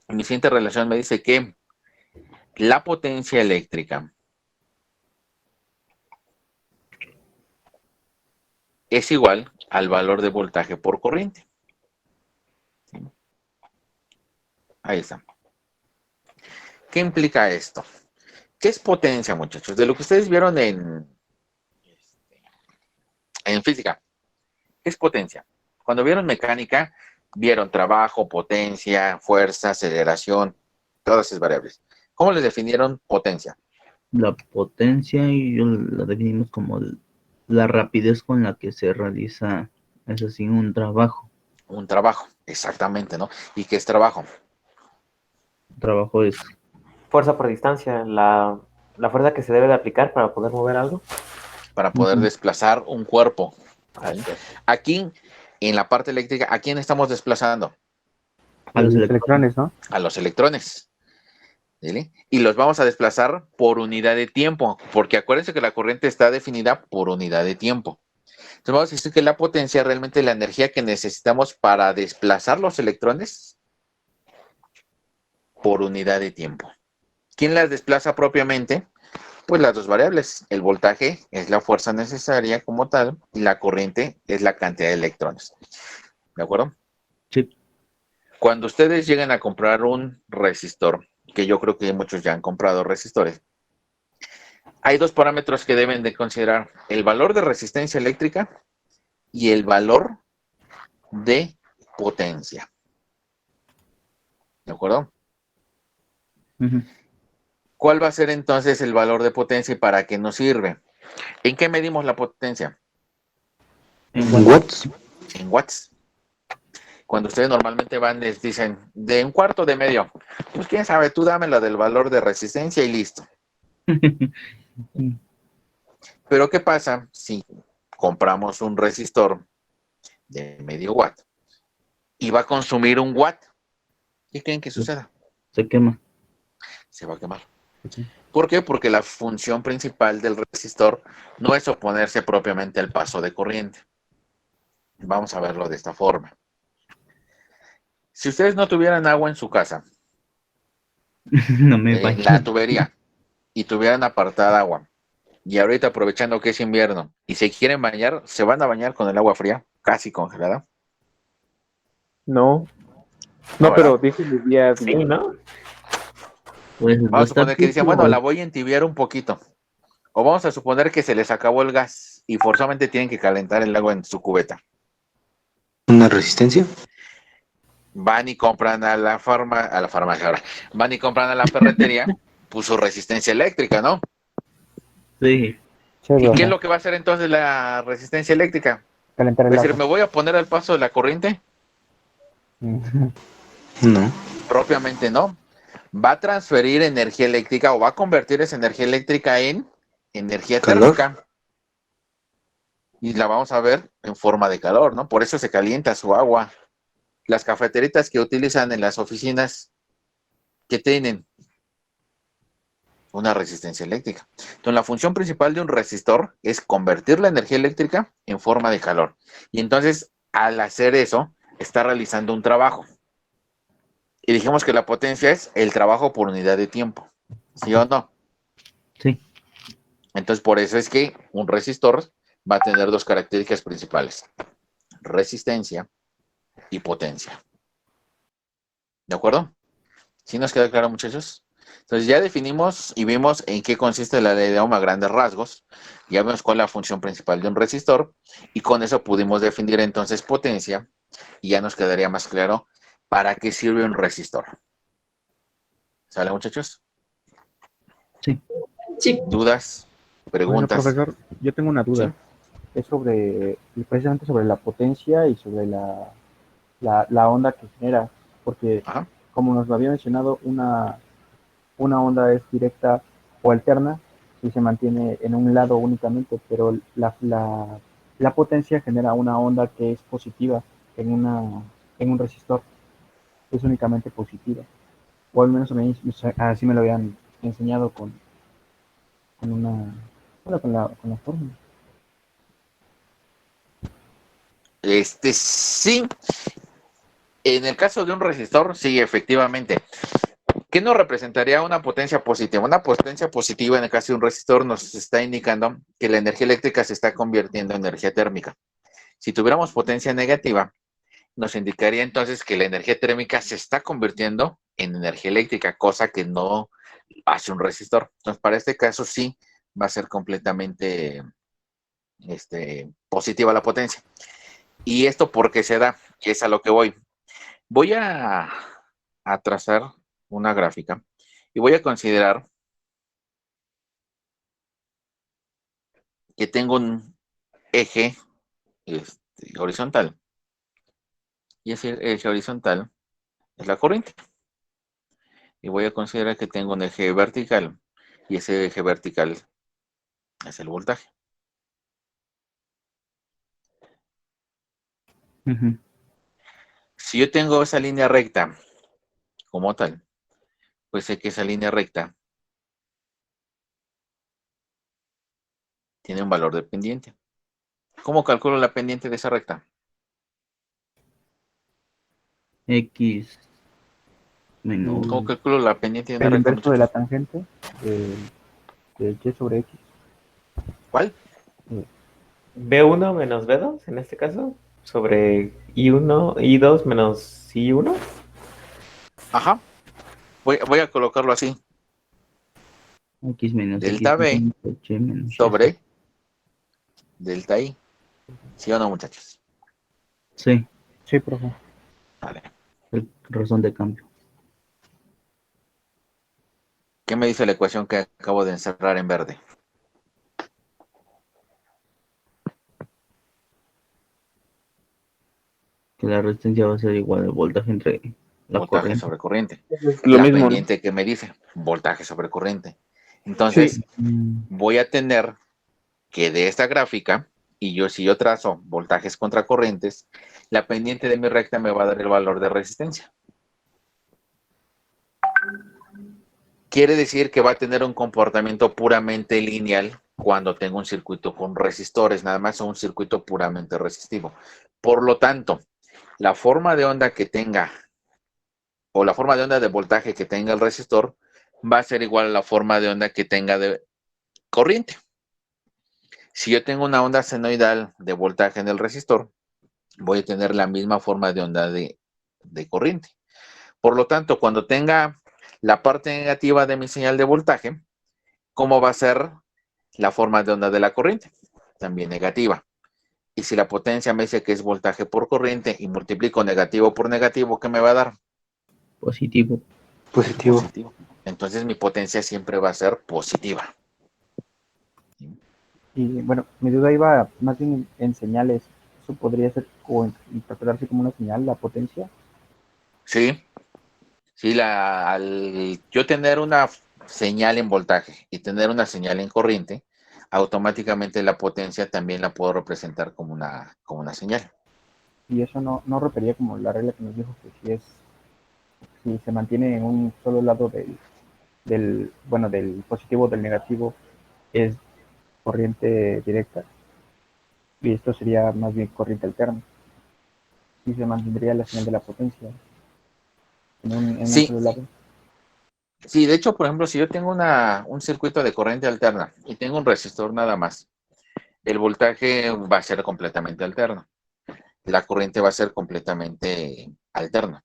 Mi siguiente relación me dice que la potencia eléctrica es igual al valor de voltaje por corriente. Ahí está. ¿Qué implica esto? ¿Qué es potencia, muchachos? De lo que ustedes vieron en física. ¿Qué es potencia? Cuando vieron mecánica, vieron trabajo, potencia, fuerza, aceleración, todas esas variables. ¿Cómo les definieron potencia? La potencia y yo la definimos como la rapidez con la que se realiza, es así, un trabajo. Un trabajo, exactamente, ¿no? ¿Y qué es trabajo? Trabajo es Fuerza por distancia, la fuerza que se debe de aplicar para poder mover algo. Para poder desplazar un cuerpo. ¿Vale? Aquí, en la parte eléctrica, ¿a quién estamos desplazando? a los electrones, ¿no? A los electrones. ¿Vale? Y los vamos a desplazar por unidad de tiempo, porque acuérdense que la corriente está definida por unidad de tiempo. Entonces vamos a decir que la potencia, realmente la energía que necesitamos para desplazar los electrones por unidad de tiempo. ¿Quién las desplaza propiamente? Pues las dos variables. El voltaje es la fuerza necesaria como tal y la corriente es la cantidad de electrones. ¿De acuerdo? Sí. Cuando ustedes llegan a comprar un resistor, que yo creo que muchos ya han comprado resistores, hay dos parámetros que deben de considerar: el valor de resistencia eléctrica y el valor de potencia. ¿De acuerdo? ¿Cuál va a ser entonces el valor de potencia y para qué nos sirve? ¿En qué medimos la potencia? En watts. En watts. Cuando ustedes normalmente van, les dicen de un cuarto de medio. Pues quién sabe, tú dame la del valor de resistencia y listo. Pero ¿qué pasa si compramos un resistor de medio watt y va a consumir un watt? ¿Qué creen que suceda? Se quema. Se va a quemar. ¿Por qué? Porque la función principal del resistor no es oponerse propiamente al paso de corriente. Vamos a verlo de esta forma. Si ustedes no tuvieran agua en su casa, No me en baño. la tubería, y tuvieran apartada agua, y ahorita aprovechando que es invierno, y se quieren bañar, ¿se van a bañar con el agua fría, casi congelada? No. No, No, pero ¿verdad? dice mi día a día. Sí, ¿no? Pues Vamos a suponer que dicen, bueno, la voy a entibiar un poquito. O vamos a suponer que se les acabó el gas y forzosamente tienen que calentar el agua en su cubeta. ¿Una resistencia? Van y compran a la farmacia ahora. Van y compran a la ferretería, pues su resistencia eléctrica, ¿no? Sí. ¿Y qué es lo que va a hacer entonces la resistencia eléctrica? Calentar Es el decir, agua. ¿me voy a poner al paso de la corriente? No. Propiamente no. Va a transferir energía eléctrica o va a convertir esa energía eléctrica en energía ¿Calor? térmica. Y la vamos a ver en forma de calor, ¿no? Por eso se calienta su agua. Las cafeteritas que utilizan en las oficinas, ¿qué tienen? Una resistencia eléctrica. Entonces, la función principal de un resistor es convertir la energía eléctrica en forma de calor. Y entonces, al hacer eso, está realizando un trabajo. Y dijimos que la potencia es el trabajo por unidad de tiempo. ¿Sí o no? Sí. Entonces, por eso es que un resistor va a tener dos características principales: resistencia y potencia. ¿De acuerdo? ¿Sí nos queda claro, muchachos? Entonces ya definimos y vimos en qué consiste la ley de Ohm a grandes rasgos. Ya vimos cuál es la función principal de un resistor y con eso pudimos definir entonces potencia y ya nos quedaría más claro para qué sirve un resistor. ¿Sale, muchachos? Sí. Sí. ¿Dudas? Bueno, ¿Preguntas? profesor, yo tengo una duda. ¿Sí? Es precisamente sobre la potencia y sobre la onda que genera, porque Ajá. como nos lo había mencionado, una onda es directa o alterna si se mantiene en un lado únicamente, pero la potencia genera una onda que es positiva en un resistor, es únicamente positiva, o al menos así me lo habían enseñado con la fórmula. Sí. En el caso de un resistor, sí, efectivamente. ¿Qué nos representaría una potencia positiva? Una potencia positiva en el caso de un resistor nos está indicando que la energía eléctrica se está convirtiendo en energía térmica. Si tuviéramos potencia negativa, nos indicaría entonces que la energía térmica se está convirtiendo en energía eléctrica, cosa que no hace un resistor. Entonces, para este caso sí va a ser completamente positiva la potencia. ¿Y esto por qué se da? Y es a lo que voy. Voy a trazar una gráfica y voy a considerar que tengo un eje horizontal. Y ese eje horizontal es la corriente. Y voy a considerar que tengo un eje vertical. Y ese eje vertical es el voltaje. Si yo tengo esa línea recta como tal, pues sé que esa línea recta tiene un valor de pendiente. ¿Cómo calculo la pendiente de esa recta? X menos. ¿Cómo calculo la pendiente de una El recta, inverso de la muchachos? tangente de y sobre x. ¿Cuál? B1 menos B2, en este caso, sobre I1, I2 menos I1. Ajá. Voy a colocarlo así. X menos Delta B H menos sobre delta I. ¿Sí o no, muchachos? Sí. Sí, profe. Vale. Razón de cambio. ¿Qué me dice la ecuación que acabo de encerrar en verde? Que la resistencia va a ser igual al voltaje entre la Voltaje corriente. sobre corriente. Lo La mismo, ¿no? pendiente que me dice, voltaje sobre corriente. Entonces, voy a tener que de esta gráfica, y si yo trazo voltajes contra corrientes, la pendiente de mi recta me va a dar el valor de resistencia. Quiere decir que va a tener un comportamiento puramente lineal cuando tengo un circuito con resistores, nada más, o un circuito puramente resistivo. Por lo tanto, la forma de onda que tenga, o la forma de onda de voltaje que tenga el resistor, va a ser igual a la forma de onda que tenga de corriente. Si yo tengo una onda senoidal de voltaje en el resistor, voy a tener la misma forma de onda de corriente. Por lo tanto, cuando tenga la parte negativa de mi señal de voltaje, ¿cómo va a ser la forma de onda de la corriente? También negativa. Y si la potencia me dice que es voltaje por corriente y multiplico negativo por negativo, ¿qué me va a dar? Positivo. Positivo. Entonces mi potencia siempre va a ser positiva. Y bueno, mi duda iba más bien en señales. ¿Eso podría ser o interpretarse como una señal, la potencia? Sí. Sí, al yo tener una señal en voltaje y tener una señal en corriente, automáticamente la potencia también la puedo representar como una señal. Y eso no rompería como la regla que nos dijo que si se mantiene en un solo lado del positivo o del negativo, es corriente directa. Y esto sería más bien corriente alterna. Y se mantendría la señal de la potencia en un Sí, solo lado. sí, de hecho, por ejemplo, si yo tengo un circuito de corriente alterna y tengo un resistor nada más, el voltaje va a ser completamente alterno. La corriente va a ser completamente alterna.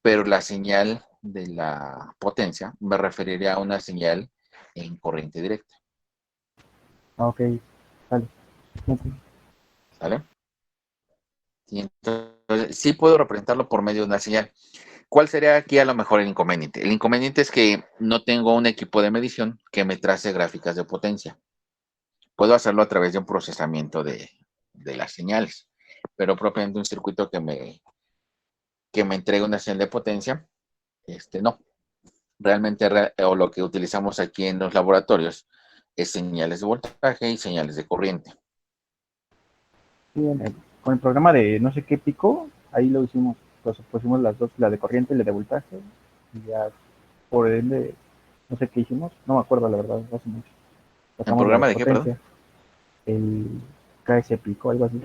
Pero la señal de la potencia me referiría a una señal en corriente directa. Ok, vale. ¿Sale? Y entonces, sí puedo representarlo por medio de una señal. ¿Cuál sería aquí a lo mejor el inconveniente? El inconveniente es que no tengo un equipo de medición que me trace gráficas de potencia. Puedo hacerlo a través de un procesamiento de las señales, pero propiamente un circuito que me entregue una señal de potencia, no. Realmente, o lo que utilizamos aquí en los laboratorios es señales de voltaje y señales de corriente. Sí, con el programa de no sé qué pico, ahí lo hicimos, pues pusimos las dos, la de corriente y la de voltaje, y ya por ende, no sé qué hicimos, no me acuerdo la verdad, hace mucho. ¿El programa de qué, perdón? El KS pico, algo así.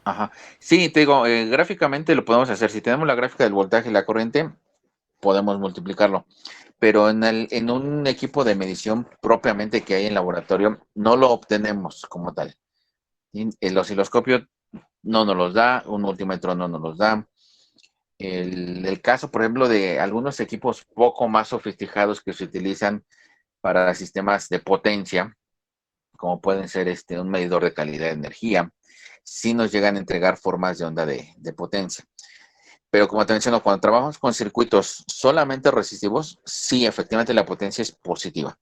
Ajá. Sí, te digo, gráficamente lo podemos hacer. Si tenemos la gráfica del voltaje y la corriente, podemos multiplicarlo. Pero en un equipo de medición propiamente que hay en laboratorio, no lo obtenemos como tal. El osciloscopio no nos los da, un multímetro no nos los da. El caso, por ejemplo, de algunos equipos poco más sofisticados que se utilizan para sistemas de potencia, como pueden ser un medidor de calidad de energía, sí nos llegan a entregar formas de onda de potencia. Pero como te menciono, cuando trabajamos con circuitos solamente resistivos, sí, efectivamente la potencia es positiva.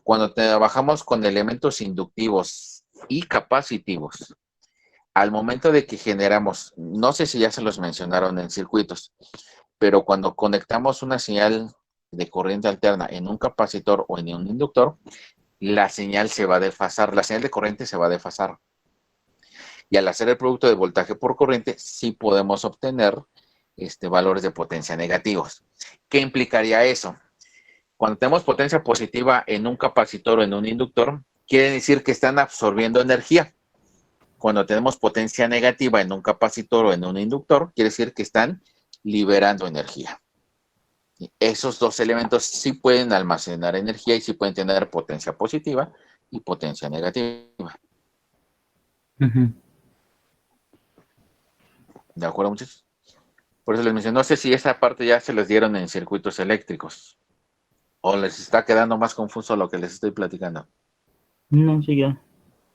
Cuando trabajamos con elementos inductivos y capacitivos, al momento de que generamos, no sé si ya se los mencionaron en circuitos, pero cuando conectamos una señal de corriente alterna en un capacitor o en un inductor, la señal se va a desfasar, la señal de corriente se va a desfasar. Y al hacer el producto de voltaje por corriente, sí podemos obtener valores de potencia negativos. ¿Qué implicaría eso? Cuando tenemos potencia positiva en un capacitor o en un inductor, quiere decir que están absorbiendo energía. Cuando tenemos potencia negativa en un capacitor o en un inductor, quiere decir que están liberando energía. Esos dos elementos sí pueden almacenar energía y sí pueden tener potencia positiva y potencia negativa. ¿De acuerdo, muchachos? Por eso les mencioné, no sé si esa parte ya se les dieron en circuitos eléctricos o les está quedando más confuso lo que les estoy platicando. No, sí, ya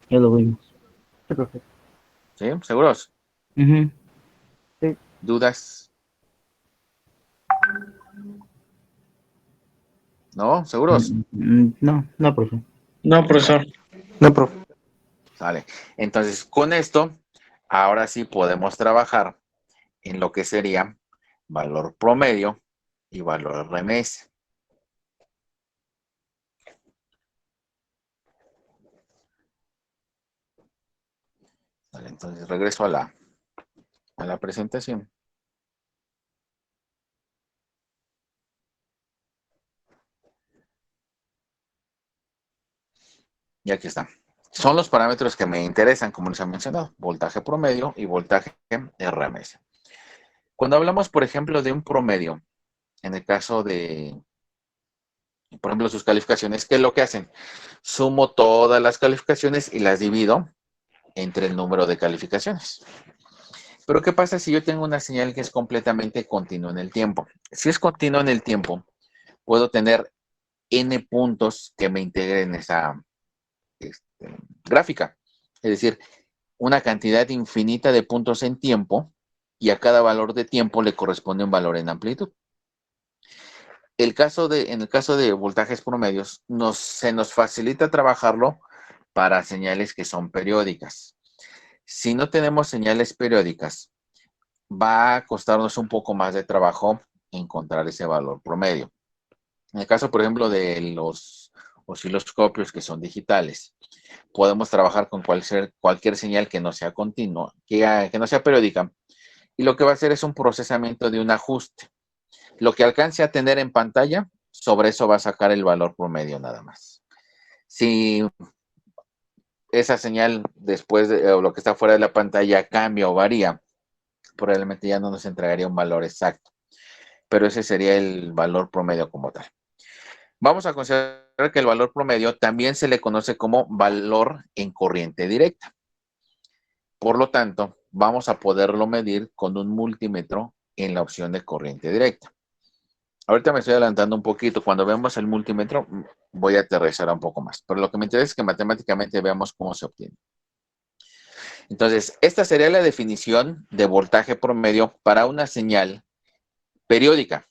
lo vimos. Sí, profe. ¿Sí? ¿Seguros? Sí. ¿Dudas? ¿No? ¿Seguros? No, profe. No, profesor. No, profe. Sale. Entonces, con esto, ahora sí podemos trabajar en lo que sería valor promedio y valor RMS. Vale, entonces regreso a la presentación. Y aquí está. Son los parámetros que me interesan, como les he mencionado, voltaje promedio y voltaje RMS. Cuando hablamos, por ejemplo, de un promedio, en el caso de, por ejemplo, sus calificaciones, ¿qué es lo que hacen? Sumo todas las calificaciones y las divido entre el número de calificaciones. Pero ¿qué pasa si yo tengo una señal que es completamente continua en el tiempo? Si es continua en el tiempo, puedo tener n puntos que me integren esa gráfica. Es decir, una cantidad infinita de puntos en tiempo y a cada valor de tiempo le corresponde un valor en amplitud. En el caso de voltajes promedios, se nos facilita trabajarlo para señales que son periódicas. Si no tenemos señales periódicas, va a costarnos un poco más de trabajo encontrar ese valor promedio. En el caso, por ejemplo, de los osciloscopios que son digitales, podemos trabajar con cualquier señal que no sea continua, que no sea periódica. Y lo que va a hacer es un procesamiento de un ajuste. Lo que alcance a tener en pantalla, sobre eso va a sacar el valor promedio nada más. Si esa señal después o lo que está fuera de la pantalla cambia o varía, probablemente ya no nos entregaría un valor exacto. Pero ese sería el valor promedio como tal. Vamos a considerar que el valor promedio también se le conoce como valor en corriente directa. Por lo tanto, vamos a poderlo medir con un multímetro en la opción de corriente directa. Ahorita me estoy adelantando un poquito. Cuando vemos el multímetro, voy a aterrizar un poco más. Pero lo que me interesa es que matemáticamente veamos cómo se obtiene. Entonces, esta sería la definición de voltaje promedio para una señal periódica.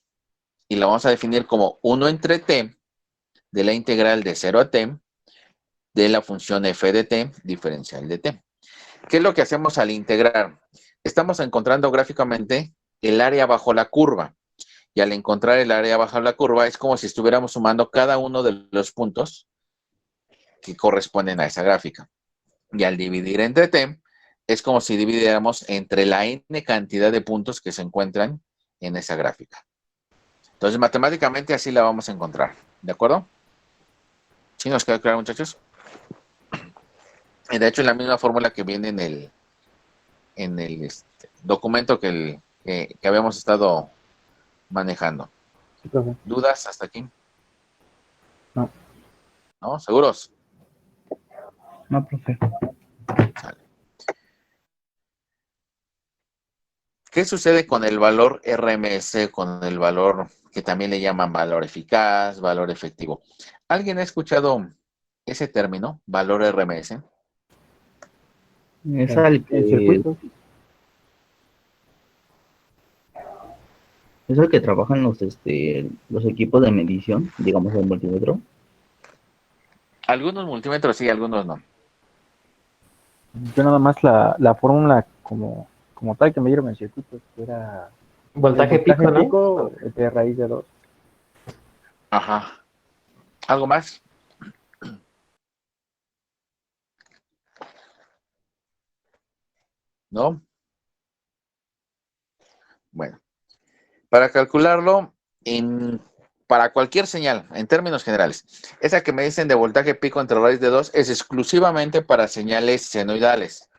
Y la vamos a definir como 1 entre t de la integral de 0 a t de la función f de t diferencial de t. ¿Qué es lo que hacemos al integrar? Estamos encontrando gráficamente el área bajo la curva. Y al encontrar el área bajo la curva es como si estuviéramos sumando cada uno de los puntos que corresponden a esa gráfica. Y al dividir entre t, es como si dividiéramos entre la n cantidad de puntos que se encuentran en esa gráfica. Entonces, matemáticamente así la vamos a encontrar. ¿De acuerdo? ¿Sí nos queda claro, muchachos? Y de hecho, es la misma fórmula que viene en el documento que habíamos estado manejando. Sí, profe. ¿Dudas hasta aquí? No. ¿No? ¿Seguros? No, profe. Sale. ¿Qué sucede con el valor RMS, con el valor que también le llaman valor eficaz, valor efectivo? ¿Alguien ha escuchado ese término, valor RMS? Es al En circuitos. ¿Es el que trabajan los equipos de medición, digamos el multímetro? Algunos multímetros sí, algunos no. Yo nada más la fórmula como tal que me dieron en circuitos, que era Voltaje pico, ¿no? pico de raíz de 2. Ajá. ¿Algo más? ¿No? Bueno, para calcularlo, para cualquier señal, en términos generales, esa que me dicen de voltaje pico entre raíz de 2 es exclusivamente para señales senoidales.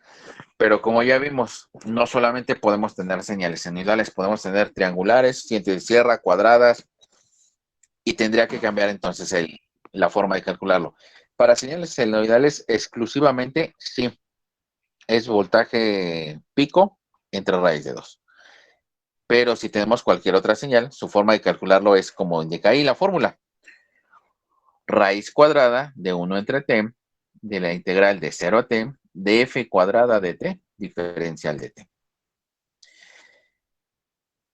Pero como ya vimos, no solamente podemos tener señales senoidales, podemos tener triangulares, dientes de sierra, cuadradas, y tendría que cambiar entonces la forma de calcularlo. Para señales senoidales exclusivamente, sí, es voltaje pico entre raíz de 2. Pero si tenemos cualquier otra señal, su forma de calcularlo es como indica ahí la fórmula. Raíz cuadrada de 1 entre t de la integral de 0 a t de f cuadrada de t diferencial de t.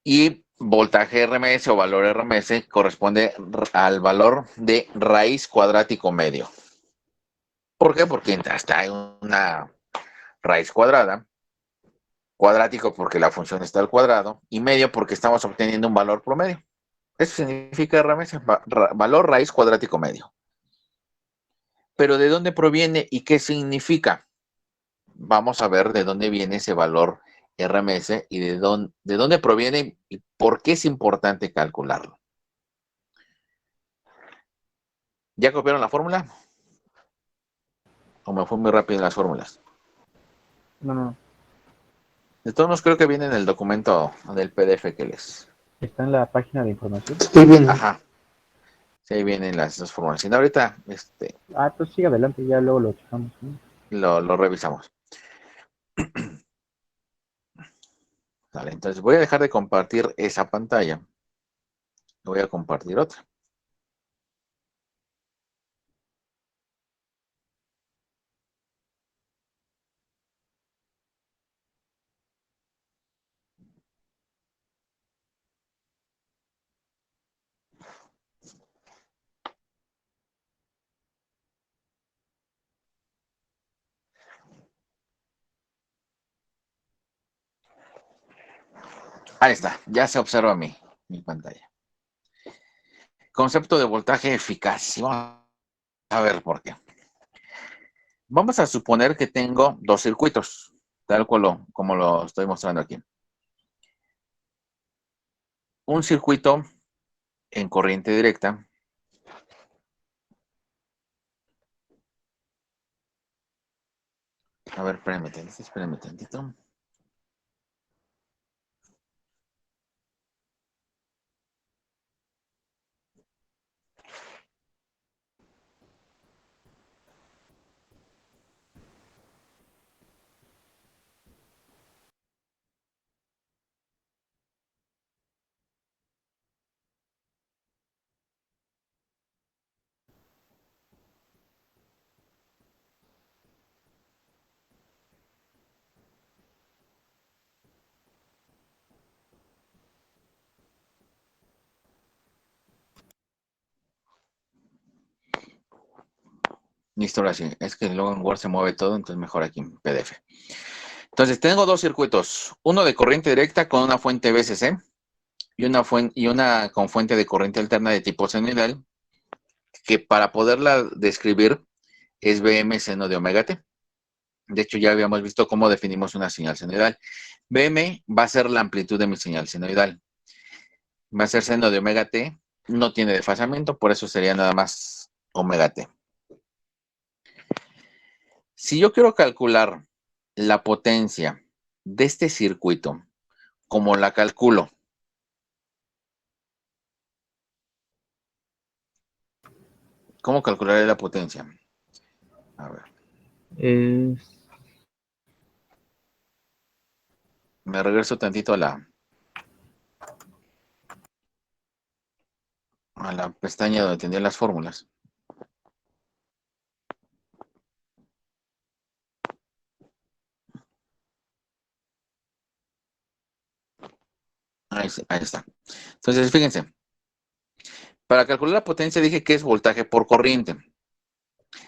Y voltaje RMS o valor RMS corresponde al valor de raíz cuadrático medio. ¿Por qué? Porque hasta hay una raíz cuadrada, cuadrático porque la función está al cuadrado, y medio porque estamos obteniendo un valor promedio. Eso significa RMS, valor raíz cuadrático medio. Pero ¿de dónde proviene y qué significa? Vamos a ver de dónde viene ese valor RMS y de dónde proviene y por qué es importante calcularlo. ¿Ya copiaron la fórmula? ¿O me fue muy rápido en las fórmulas? No. De todos modos creo que viene en el documento del PDF que les... Está en la página de información. Sí, bien. Ajá. Sí, ahí vienen las dos fórmulas. Y ahorita Pues sigue adelante, ya luego lo checamos, ¿no? lo revisamos. Vale, entonces voy a dejar de compartir esa pantalla. Voy a compartir otra. Ahí está, ya se observa mi pantalla. Concepto de voltaje eficaz. Y vamos a ver por qué. Vamos a suponer que tengo dos circuitos, tal cual como lo estoy mostrando aquí. Un circuito en corriente directa. A ver, espérenme tantito. Listo, ahora sí. Es que luego en Word se mueve todo, entonces mejor aquí en PDF. Entonces, tengo dos circuitos. Uno de corriente directa con una fuente BCC y una con fuente de corriente alterna de tipo senoidal, que para poderla describir es BM seno de omega t. De hecho, ya habíamos visto cómo definimos una señal senoidal. BM va a ser la amplitud de mi señal senoidal. Va a ser seno de omega t. No tiene desfasamiento, por eso sería nada más omega t. Si yo quiero calcular la potencia de este circuito, ¿cómo la calculo? ¿Cómo calcularé la potencia? A ver. Me regreso tantito a la pestaña donde tenía las fórmulas. Ahí está. Entonces, fíjense, para calcular la potencia dije que es voltaje por corriente.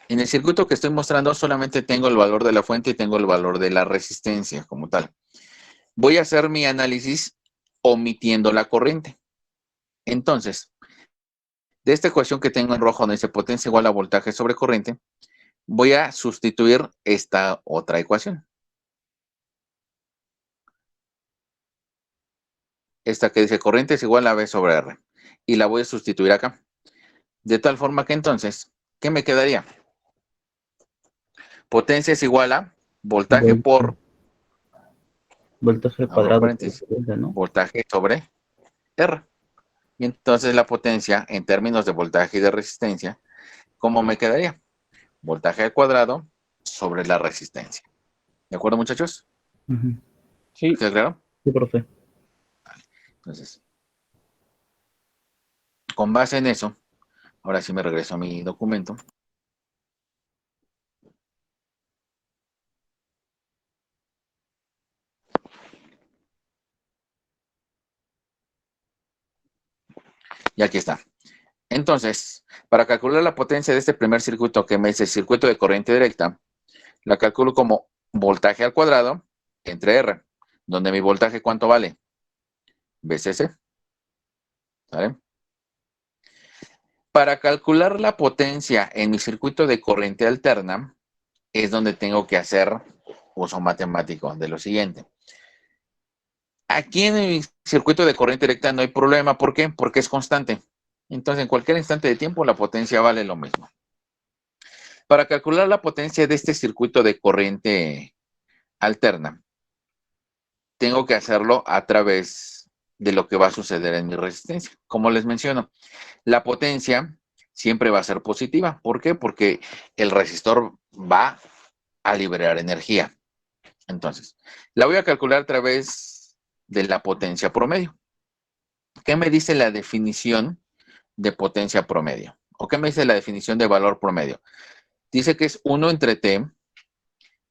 En el circuito que estoy mostrando solamente tengo el valor de la fuente y tengo el valor de la resistencia como tal. Voy a hacer mi análisis omitiendo la corriente. Entonces, de esta ecuación que tengo en rojo donde dice potencia igual a voltaje sobre corriente, voy a sustituir esta otra ecuación. Esta que dice corriente es igual a V sobre R. Y la voy a sustituir acá. De tal forma que entonces, ¿qué me quedaría? Potencia es igual a voltaje por... Voltaje cuadrado por corriente, ¿no? Voltaje sobre R. Y entonces la potencia en términos de voltaje y de resistencia, ¿cómo me quedaría? Voltaje al cuadrado sobre la resistencia. ¿De acuerdo, muchachos? Sí. ¿Queda claro? Sí, profe. Entonces, con base en eso, ahora sí me regreso a mi documento. Y aquí está. Entonces, para calcular la potencia de este primer circuito que me dice circuito de corriente directa, la calculo como voltaje al cuadrado entre R, donde mi voltaje ¿cuánto vale? VCC. ¿Vale? Para calcular la potencia en mi circuito de corriente alterna, es donde tengo que hacer uso matemático de lo siguiente. Aquí en mi circuito de corriente directa no hay problema. ¿Por qué? Porque es constante. Entonces, en cualquier instante de tiempo, la potencia vale lo mismo. Para calcular la potencia de este circuito de corriente alterna, tengo que hacerlo a través de lo que va a suceder en mi resistencia. Como les menciono, la potencia siempre va a ser positiva. ¿Por qué? Porque el resistor va a liberar energía. Entonces, la voy a calcular a través de la potencia promedio. ¿Qué me dice la definición de potencia promedio? ¿O qué me dice la definición de valor promedio? Dice que es 1 entre t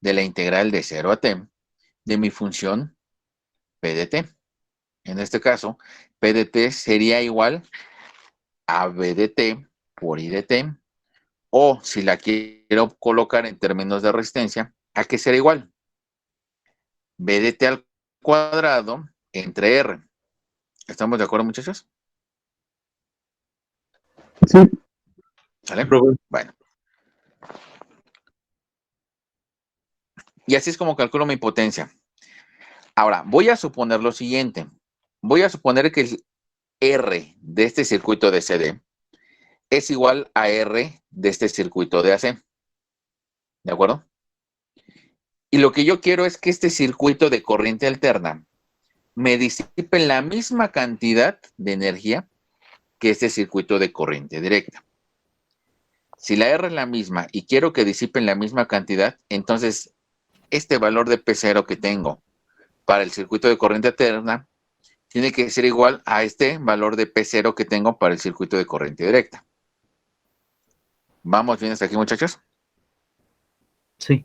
de la integral de 0 a t de mi función p de t. En este caso, p de t sería igual a b de t por i de t. O si la quiero colocar en términos de resistencia, ¿a qué será igual? B de t al cuadrado entre R. ¿Estamos de acuerdo, muchachos? Sí. ¿Sale? Bueno. Y así es como calculo mi potencia. Ahora, voy a suponer lo siguiente. Voy a suponer que el R de este circuito de CD es igual a R de este circuito de AC. ¿De acuerdo? Y lo que yo quiero es que este circuito de corriente alterna me disipe la misma cantidad de energía que este circuito de corriente directa. Si la R es la misma y quiero que disipen la misma cantidad, entonces este valor de P0 que tengo para el circuito de corriente alterna tiene que ser igual a este valor de P0 que tengo para el circuito de corriente directa. ¿Vamos bien hasta aquí, muchachos? Sí.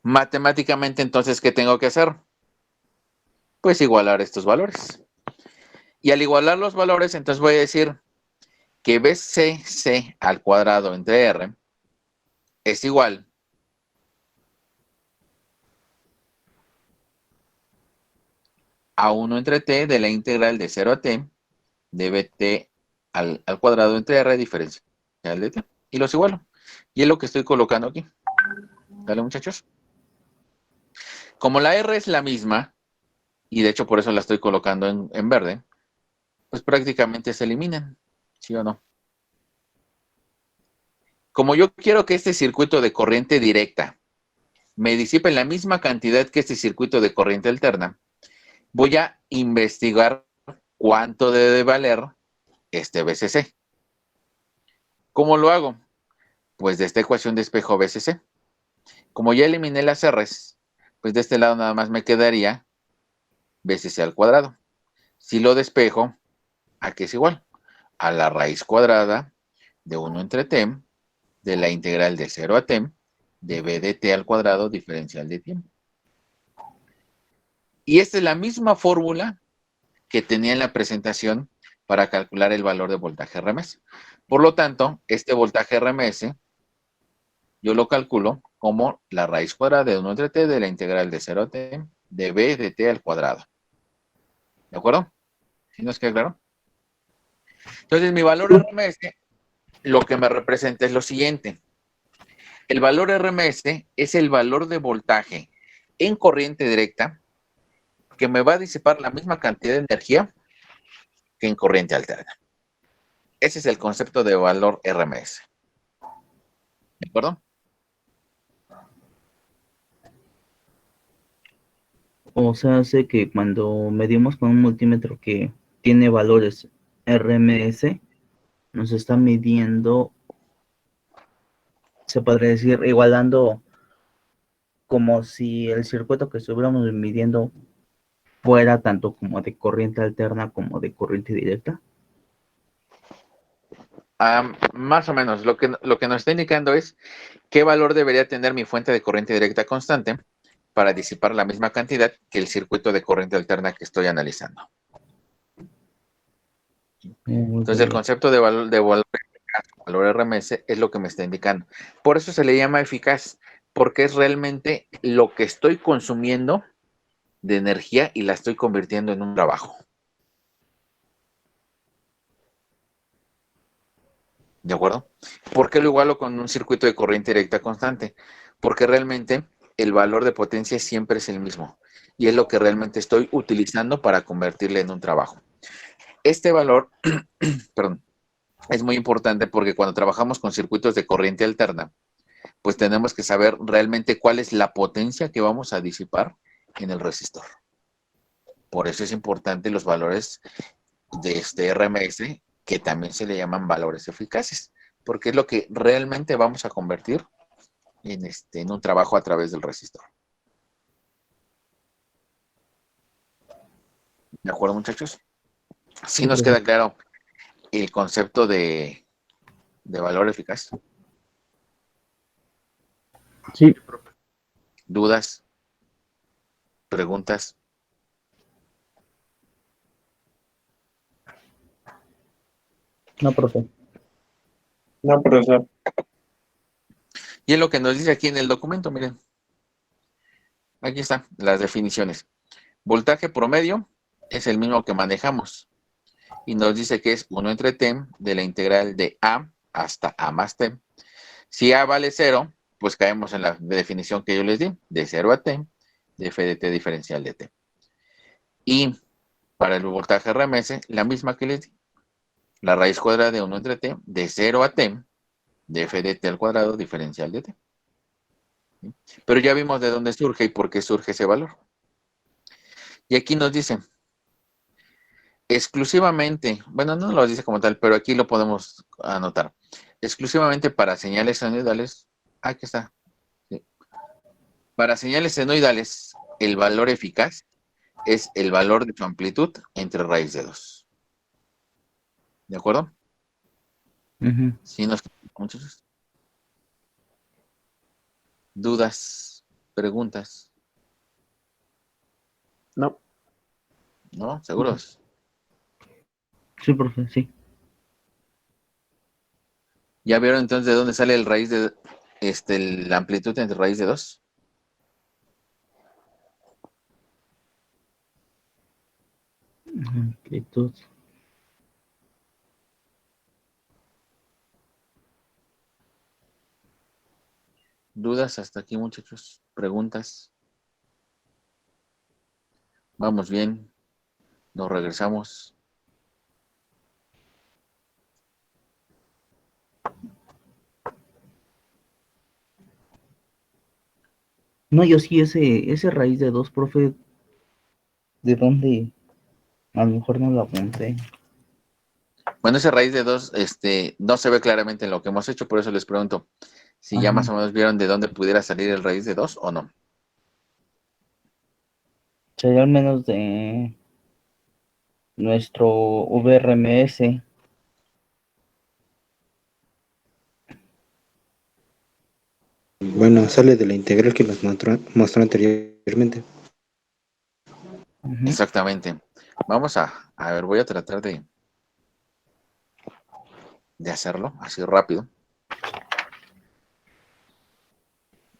Matemáticamente, entonces, ¿qué tengo que hacer? Pues igualar estos valores. Y al igualar los valores, entonces voy a decir que BCC al cuadrado entre R es igual a 1 entre t de la integral de 0 a t de bt al cuadrado entre R diferencial de t. Y los igualo. Y es lo que estoy colocando aquí. ¿Vale, muchachos? Como la R es la misma, y de hecho por eso la estoy colocando en verde, pues prácticamente se eliminan. ¿Sí o no? Como yo quiero que este circuito de corriente directa me disipe la misma cantidad que este circuito de corriente alterna, voy a investigar cuánto debe valer este BCC. ¿Cómo lo hago? Pues de esta ecuación despejo BCC. Como ya eliminé las R's, pues de este lado nada más me quedaría BCC al cuadrado. Si lo despejo, ¿a qué es igual? A la raíz cuadrada de 1 entre t de la integral de 0 a t de b de t al cuadrado diferencial de tiempo. Y esta es la misma fórmula que tenía en la presentación para calcular el valor de voltaje RMS. Por lo tanto, este voltaje RMS yo lo calculo como la raíz cuadrada de 1 entre t de la integral de 0 a t de b de t al cuadrado. ¿De acuerdo? ¿Sí nos queda claro? Entonces, mi valor RMS, lo que me representa es lo siguiente. El valor RMS es el valor de voltaje en corriente directa que me va a disipar la misma cantidad de energía que en corriente alterna. Ese es el concepto de valor RMS. ¿De acuerdo? O sea, hace que cuando medimos con un multímetro que tiene valores RMS, nos está midiendo, se podría decir, igualando como si el circuito que estuviéramos midiendo fuera tanto como de corriente alterna como de corriente directa. Más o menos, lo que nos está indicando es qué valor debería tener mi fuente de corriente directa constante para disipar la misma cantidad que el circuito de corriente alterna que estoy analizando. Entonces, el concepto de valor eficaz, valor RMS, es lo que me está indicando. Por eso se le llama eficaz, porque es realmente lo que estoy consumiendo de energía y la estoy convirtiendo en un trabajo. ¿De acuerdo? ¿Por qué lo igualo con un circuito de corriente directa constante? Porque realmente el valor de potencia siempre es el mismo y es lo que realmente estoy utilizando para convertirle en un trabajo. Este valor, perdón, es muy importante porque cuando trabajamos con circuitos de corriente alterna, pues tenemos que saber realmente cuál es la potencia que vamos a disipar en el resistor. Por eso es importante los valores de este RMS, que también se le llaman valores eficaces, porque es lo que realmente vamos a convertir en un trabajo a través del resistor. ¿De acuerdo, muchachos? ¿Sí nos queda claro el concepto de valor eficaz? Sí. ¿Dudas? ¿Preguntas? No, profe. No, profesor. Y es lo que nos dice aquí en el documento, miren. Aquí están las definiciones. Voltaje promedio es el mismo que manejamos. Y nos dice que es 1 entre t de la integral de a hasta a más t. Si a vale 0, pues caemos en la definición que yo les di, de 0 a t, de f de t diferencial de t. Y para el voltaje RMS, la misma que les di. La raíz cuadrada de 1 entre t, de 0 a t, de f de t al cuadrado diferencial de t. Pero ya vimos de dónde surge y por qué surge ese valor. Y aquí nos dice, exclusivamente, bueno, no lo dice como tal, pero aquí lo podemos anotar. Exclusivamente para señales senoidales, aquí está. Sí. Para señales senoidales, el valor eficaz es el valor de su amplitud entre raíz de 2. ¿De acuerdo? ¿Sí nos quedan, muchachos? ¿Dudas? ¿Preguntas? No. ¿No? ¿Seguros? Sí, profe, sí. ¿Ya vieron entonces de dónde sale el raíz de la amplitud entre raíz de 2? Amplitud. ¿Dudas hasta aquí, muchachos? ¿Preguntas? Vamos bien. Nos regresamos. No, yo sí, ese raíz de 2, profe, ¿de dónde? A lo mejor no lo apunté. Bueno, esa raíz de 2 no se ve claramente en lo que hemos hecho, por eso les pregunto si ya más o menos vieron de dónde pudiera salir el raíz de 2 o no. Sería al menos de nuestro VRMS. Bueno, sale de la integral que nos mostró anteriormente. Exactamente. Vamos a ver, voy a tratar de hacerlo así rápido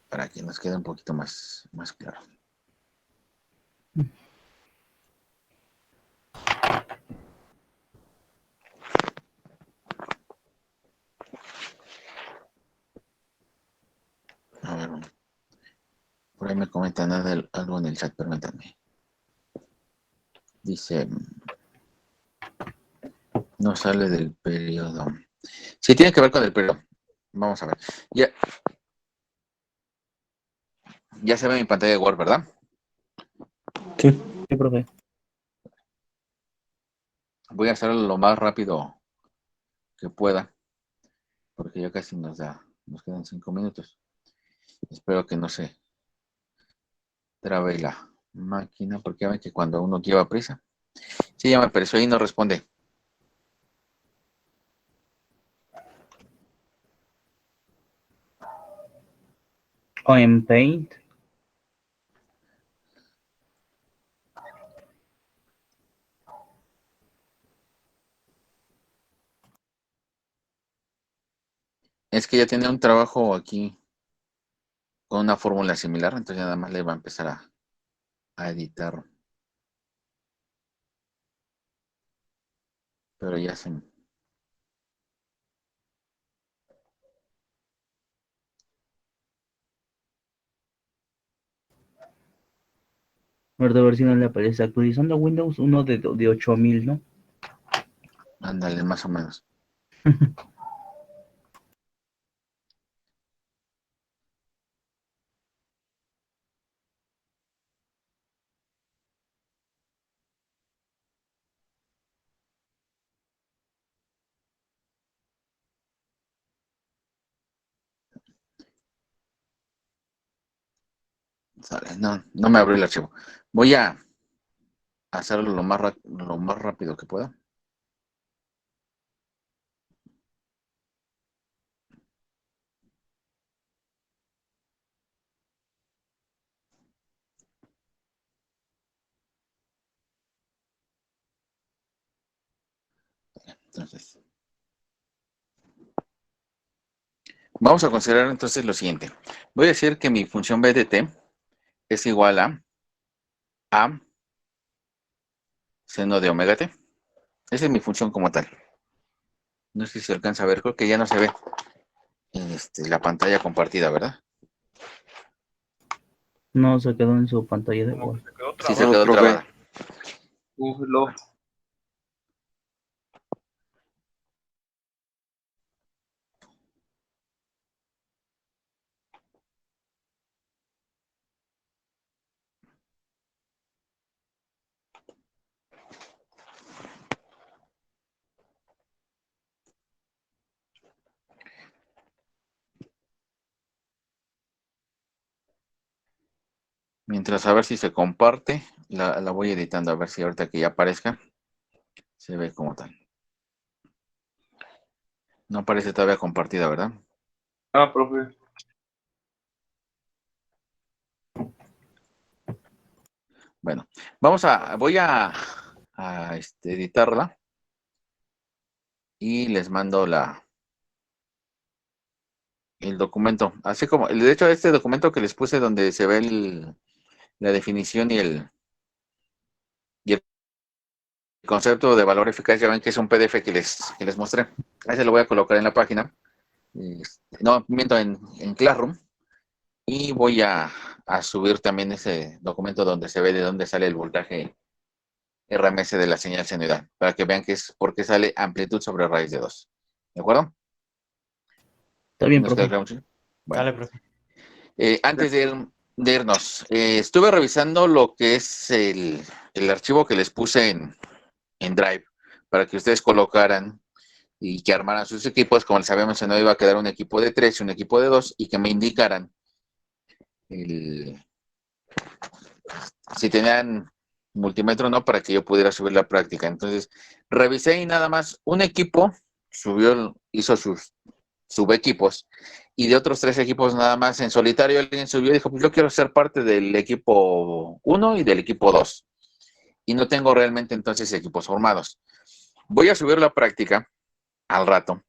para que nos quede un poquito más claro. A ver, por ahí me comentan algo en el chat, permítanme. Dice, no sale del periodo. Sí, tiene que ver con el periodo. Vamos a ver. Ya se ve mi pantalla de Word, ¿verdad? Sí, profe. Voy a hacerlo lo más rápido que pueda, porque ya casi nos quedan 5 minutos. Espero que no se trabe la máquina, porque ya ven que cuando uno lleva prisa. Sí, ya me apareció y no responde. O en Paint. Es que ya tiene un trabajo aquí con una fórmula similar, entonces nada más le va a empezar a editar. Pero ya se... A ver si no le aparece. Actualizando Windows, uno de 8000, ¿no? Ándale, más o menos. Sale, no me abrió el archivo. Voy a hacerlo lo más rápido que pueda. Entonces, vamos a considerar entonces lo siguiente. Voy a decir que mi función b de t es igual a seno de omega t. Esa es mi función como tal. No sé si se alcanza a ver, creo que ya no se ve en la pantalla compartida, ¿verdad? No, se quedó en su pantalla de Word. Sí, se quedó trabada. Mientras a ver si se comparte, la voy editando, a ver si ahorita que ya aparezca, se ve como tal. No aparece todavía compartida, ¿verdad? Ah, profe. Bueno, voy a editarla y les mando el documento. Así como, de hecho, este documento que les puse donde se ve la definición y el concepto de valor eficaz, ya ven que es un PDF que les mostré. Ahí se lo voy a colocar en la página. No, miento, en Classroom. Y voy a subir también ese documento donde se ve de dónde sale el voltaje RMS de la señal senoidal, para que vean que es porque sale amplitud sobre raíz de 2. ¿De acuerdo? Está bien, ¿Nos profe. queda claro, sí? Bueno. Dale, profe. Antes de irnos, estuve revisando lo que es el archivo que les puse en Drive, para que ustedes colocaran y que armaran sus equipos. Como les había mencionado, iba a quedar un equipo de 3 y un equipo de 2, y que me indicaran si tenían multímetro o no, para que yo pudiera subir la práctica. Entonces, revisé y nada más un equipo hizo sus subequipos, y de otros 3 equipos nada más en solitario alguien subió y dijo, pues yo quiero ser parte del equipo 1 y del equipo 2. y no tengo realmente entonces equipos formados. Voy a subir la práctica al rato.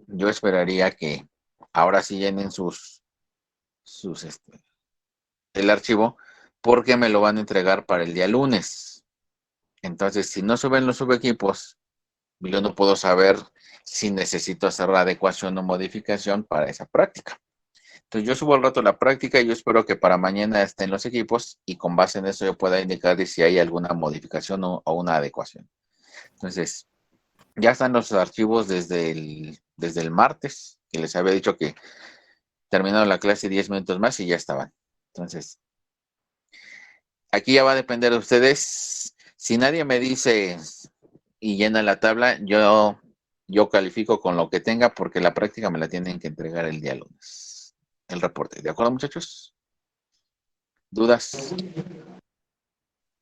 Yo esperaría que ahora sí llenen el archivo, porque me lo van a entregar para el día lunes. Entonces, si no suben los subequipos, yo no puedo saber si necesito hacer la adecuación o modificación para esa práctica. Entonces, yo subo al rato la práctica y yo espero que para mañana estén los equipos y con base en eso yo pueda indicar si hay alguna modificación o una adecuación. Entonces, ya están los archivos desde el martes, que les había dicho que terminaron la clase 10 minutos más y ya estaban. Entonces, aquí ya va a depender de ustedes. Si nadie me dice y llena la tabla, yo califico con lo que tenga, porque la práctica me la tienen que entregar el día lunes. El reporte. ¿De acuerdo, muchachos? ¿Dudas?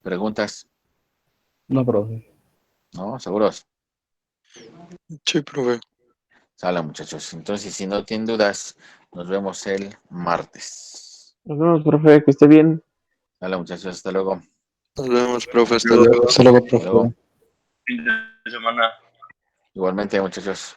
¿Preguntas? No, profe. ¿No? ¿Seguros? Sí, profe. Sale, muchachos. Entonces, si no tienen dudas, nos vemos el martes. Nos vemos, profe, que esté bien. Sale, muchachos. Hasta luego. Nos vemos, profe. Hasta luego. Hasta luego, profe. Hasta luego. Fin de semana. Igualmente, muchachos.